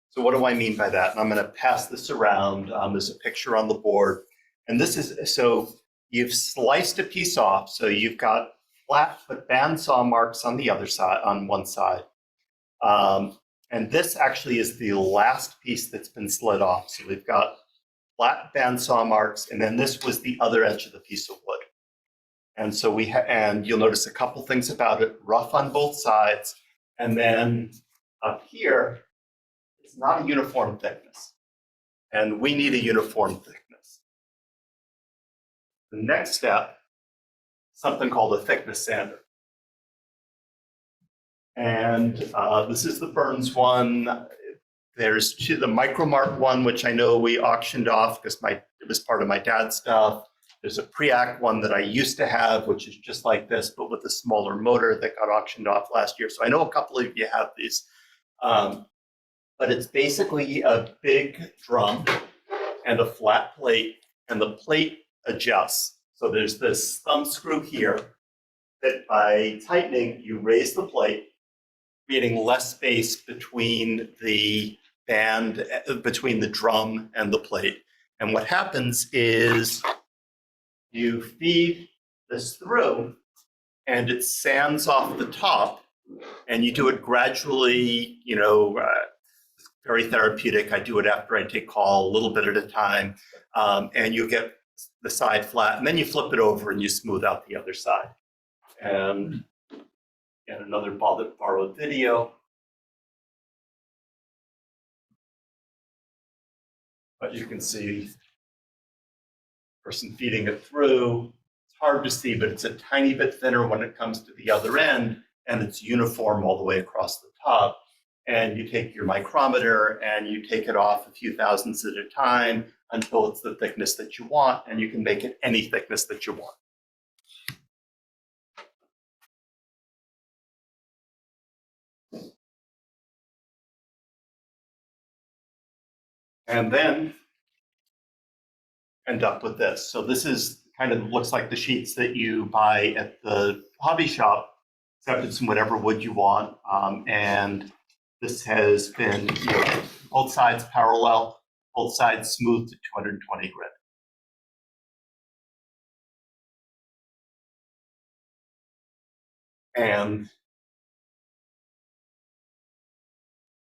So what do I mean by that? And I'm going to pass this around. There's a picture on the board. And this is, so you've sliced a piece off. So you've got flat but bandsaw marks on the other side, on one side. And this actually is the last piece that's been slid off. So we've got flat bandsaw marks, and then this was the other edge of the piece of wood. And so and you'll notice a couple things about it, rough on both sides. And then up here, it's not a uniform thickness, and we need a uniform thickness. The next step, something called a thickness sander. And this is the Burns one. There's the Micromark one, which I know we auctioned off because it was part of my dad's stuff. There's a Preact one that I used to have, which is just like this, but with a smaller motor that got auctioned off last year. So I know a couple of you have these. But it's basically a big drum and a flat plate, and the plate adjusts. So there's this thumb screw here that by tightening, you raise the plate, creating less space between the between the drum and the plate. And what happens is you feed this through, and it sands off the top, and you do it gradually, very therapeutic. I do it after I take call, a little bit at a time, and you get the side flat, and then you flip it over and you smooth out the other side. And another borrowed video. But you can see person feeding it through. It's hard to see, but it's a tiny bit thinner when it comes to the other end, and it's uniform all the way across the top. And you take your micrometer and you take it off a few thousandths at a time until it's the thickness that you want, and you can make it any thickness that you want. And then end up with this. So this is kind of looks like the sheets that you buy at the hobby shop, except it's in whatever wood you want. And this has been, both sides parallel, both sides smooth to 220 grit. And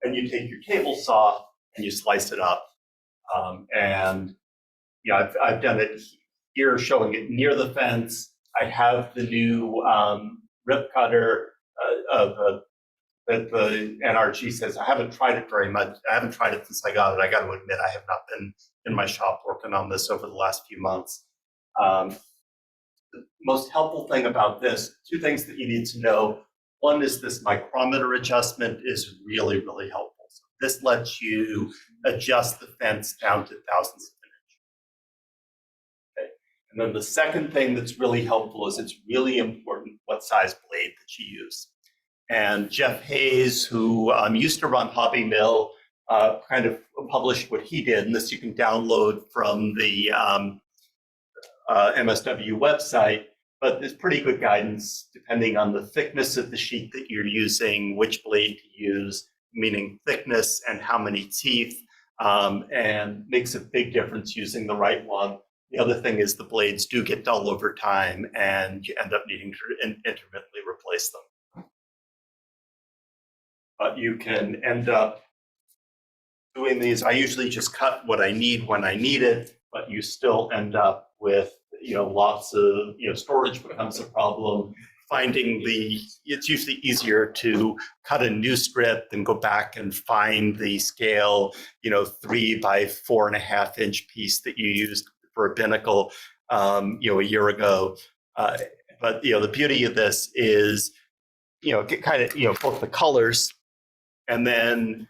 you take your table saw and you slice it up. And I've done it here, showing it near the fence. I have the new rip cutter that the NRG says. I haven't tried it very much. I haven't tried it since I got it. I got to admit, I have not been in my shop working on this over the last few months. The most helpful thing about this, two things that you need to know. One is this micrometer adjustment is really, really helpful. So this lets you adjust the fence down to thousandths of an inch. Okay. And then the second thing that's really helpful is it's really important what size blade that you use. And Jeff Hayes, who used to run Hobby Mill, kind of published what he did. And this you can download from the MSW website. But there's pretty good guidance depending on the thickness of the sheet that you're using, which blade to use, meaning thickness and how many teeth, and makes a big difference using the right one. The other thing is the blades do get dull over time and you end up needing to intermittently replace them. But you can end up doing these. I usually just cut what I need when I need it, but you still end up with lots of, storage becomes a problem. It's usually easier to cut a new strip than go back and find the scale, 3 by 4.5 inch piece that you used for a binnacle, a year ago. But, the beauty of this is, get kind of, both the colors and then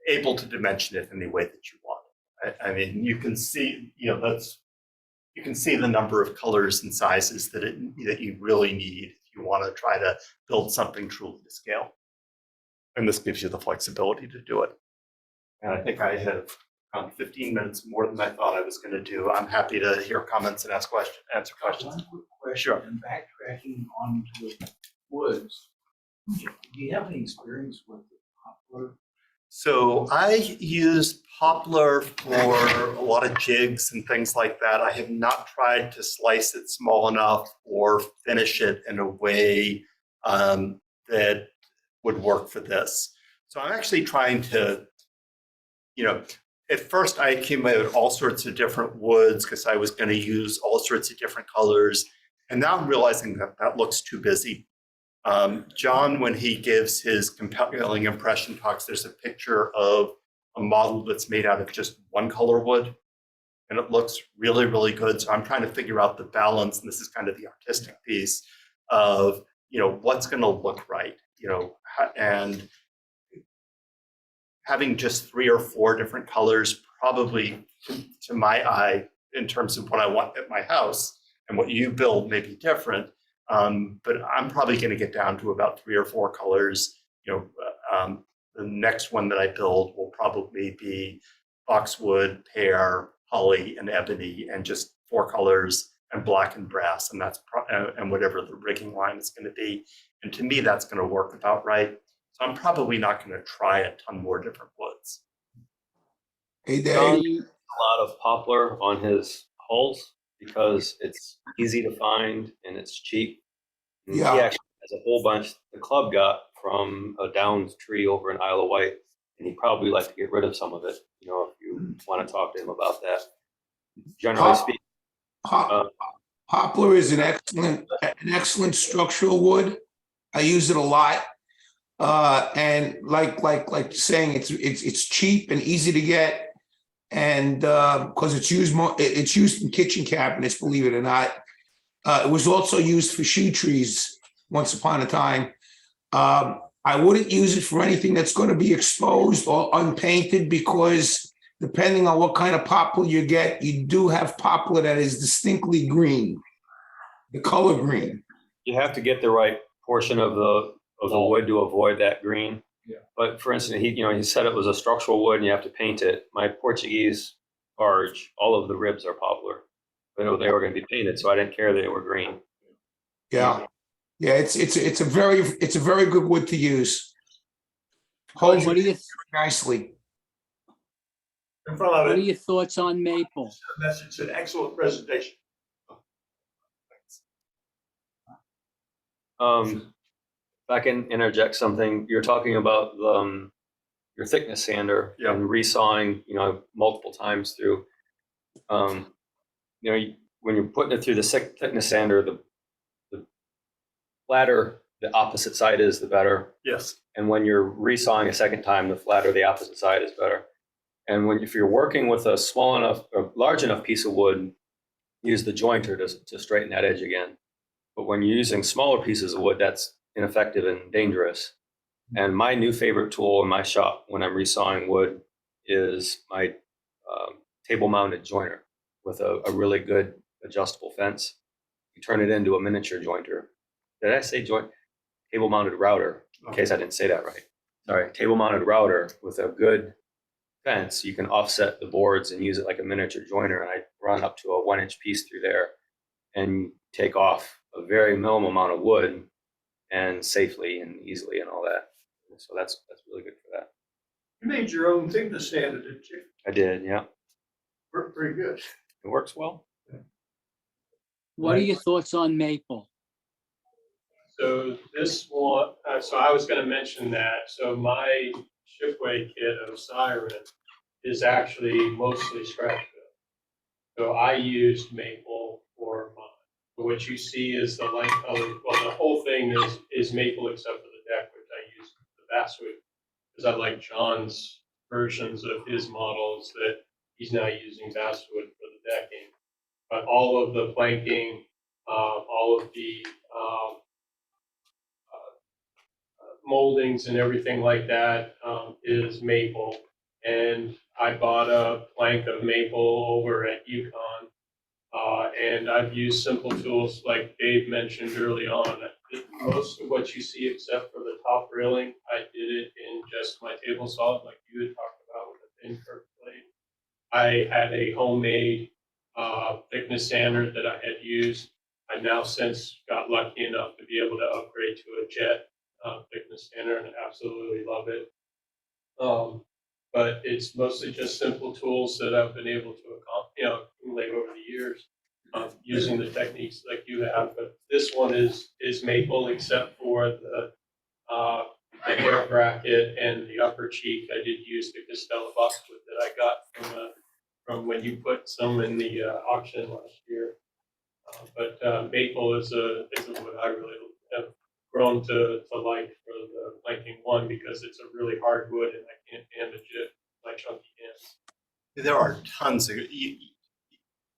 able to dimension it any way that you want. I mean, you can see, you can see the number of colors and sizes that you really need if you want to try to build something truly to scale. And this gives you the flexibility to do it. And I think I have 15 minutes more than I thought I was going to do. I'm happy to hear comments and answer questions. One quick question, Sure. and backtracking onto the woods. Do you have any experience with the poplar? So I use poplar for a lot of jigs and things like that. I have not tried to slice it small enough or finish it in a way that would work for this. So I'm actually trying to, at first I came out with all sorts of different woods because I was going to use all sorts of different colors. And now I'm realizing that that looks too busy. John, when he gives his compelling impression talks, there's a picture of a model that's made out of just one color wood, and it looks really, really good. So I'm trying to figure out the balance, and this is kind of the artistic piece of, what's going to look right, and having just 3 or 4 different colors probably, to my eye, in terms of what I want at my house and what you build may be different. But I'm probably going to get down to about 3 or 4 colors. The next one that I build will probably be boxwood, pear, holly, and ebony, and just 4 colors, and black and brass, and that's and whatever the rigging line is going to be. And to me, that's going to work about right. So I'm probably not going to try a ton more different woods. Hey, John Dave. uses a lot of poplar on his hulls because it's easy to find and it's cheap. And Yeah. He actually has a whole bunch the club got from a downs tree over in Isle of Wight, and he'd probably like to get rid of some of it, if you want to talk to him about that. Generally speaking, Poplar is an excellent structural wood. I use it a lot. And like saying it's cheap and easy to get. And because it's used it's used in kitchen cabinets, believe it or not. It was also used for shoe trees once upon a time. I wouldn't use it for anything that's going to be exposed or unpainted, because depending on what kind of poplar you get, you do have poplar that is distinctly green, the color green. You have to get the right portion of the wood to avoid that green. Yeah. But for instance, he said it was a structural wood and you have to paint it. My Portuguese barge, all of the ribs are poplar. But they were going to be painted, so I didn't care that they were green. Yeah. Yeah, it's a very good wood to use. Holds What are your, nicely. In front what of are it, your thoughts on maple? it's an excellent presentation. If I can interject something, you're talking about your thickness sander Yeah. and resawing, multiple times through. When you're putting it through the thickness sander, the flatter the opposite side is, the better. Yes. And when you're resawing a second time, the flatter the opposite side is better. And if you're working with a small enough or large enough piece of wood, use the jointer to straighten that edge again. But when you're using smaller pieces of wood, that's ineffective and dangerous. And my new favorite tool in my shop when I'm resawing wood is my table-mounted jointer with a really good adjustable fence. You turn it into a miniature jointer. Did I say table-mounted router? In case I didn't say that right. Sorry, table-mounted router with a good fence. You can offset the boards and use it like a miniature jointer. And I run up to a 1-inch piece through there and take off a very minimal amount of wood and safely and easily and all that. So that's really good for that. You made your own thickness sander, didn't you? I did, yeah. Worked pretty good. It works well. What are your thoughts on maple? So this one, so I was going to mention that. So my shipway kit of Siren is actually mostly scratch built. So I used maple for mine. But what you see is the light color. Well, the whole thing is maple except for the deck, which I use the basswood because I like John's versions of his models that he's now using basswood for the decking. But all of the planking, all of the moldings and everything like that is maple. And I bought a plank of maple over at Yukon. And I've used simple tools like Dave mentioned early on. Most of what you see except for the top railing, I did it in just my table saw, like you had talked about with a thin curved blade. I had a homemade thickness sander that I had used. I've now since got lucky enough to be able to upgrade to a jet thickness sander and absolutely love it. But it's mostly just simple tools that I've been able to accumulate over the years using the techniques like you have. But this one is maple except for the hair bracket and the upper cheek. I did use the Castella boxwood that I got from when you put some in the auction last year. But maple is a wood I really have grown to like for the planking one because it's a really hard wood and I can't damage it with my chunky hands. There are tons of,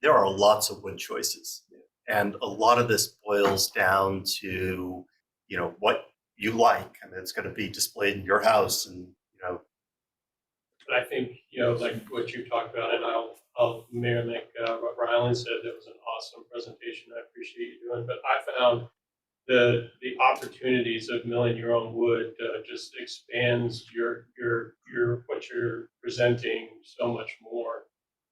there are lots of wood choices. And a lot of this boils down to, what you like. I mean, it's going to be displayed in your house and, But I think, like what you talked about, and I'll mimic what Rylan said, that was an awesome presentation. I appreciate you doing, but I found the opportunities of milling your own wood just expands your what you're presenting so much more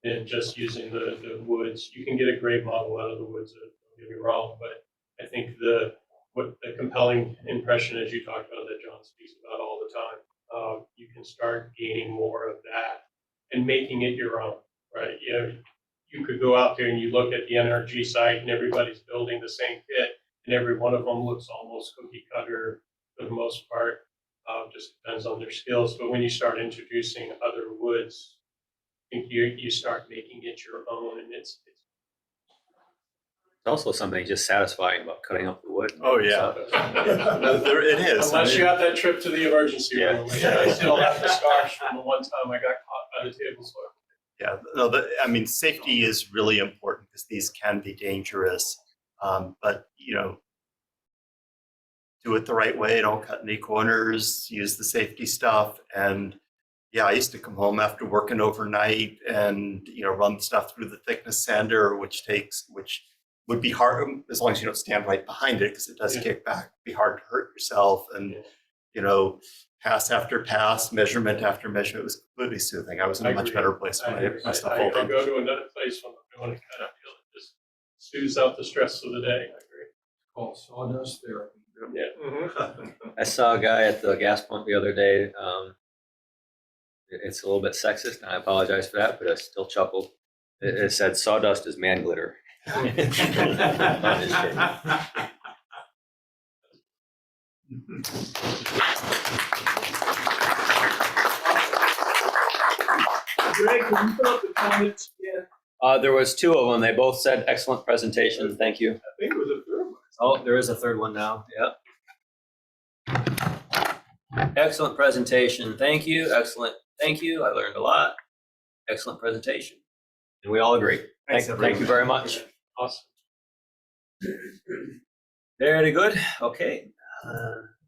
than just using the woods. You can get a great model out of the woods, don't get me wrong, but I think the compelling impression, as you talked about, that John speaks about all the time, you can start gaining more of that and making it your own, right? You could go out there and you look at the NRG site and everybody's building the same kit and every one of them looks almost cookie cutter for the most part. Just depends on their skills. But when you start introducing other woods, I think you start making it your own, and it's Also something just satisfying about cutting up the wood. oh yeah, there it is. unless you have that trip to the emergency room. I still have the scars from the one time I got caught by the table saw. Yeah, no, I mean, safety is really important because these can be dangerous. But, you know, do it the right way, don't cut any corners, use the safety stuff. And yeah, I used to come home after working overnight and, you know, run stuff through the thickness sander, which would be hard as long as you don't stand right behind it because it does kick back, be hard to hurt yourself. And, you know, pass after pass, measurement after measurement, it was completely soothing. I was in a much better place when I had my stuff all I done. go to another place when I'm doing it, kind of feel it just soothes out the stress of the day. I agree. Called sawdust therapy. I saw a guy at the gas pump the other day. It's a little bit sexist, and I apologize for that, but I still chuckled. It said sawdust is man glitter. I'm just kidding. Greg, can you put up the comments again? There was two of them. They both said excellent presentation. Thank you. I think it was a third one. Oh, there is a third one now. Yep. Excellent presentation. Thank you. Excellent. Thank you. I learned a lot. Excellent presentation. And we all agree. Thanks, Thank you very much. Awesome. Very good. Okay.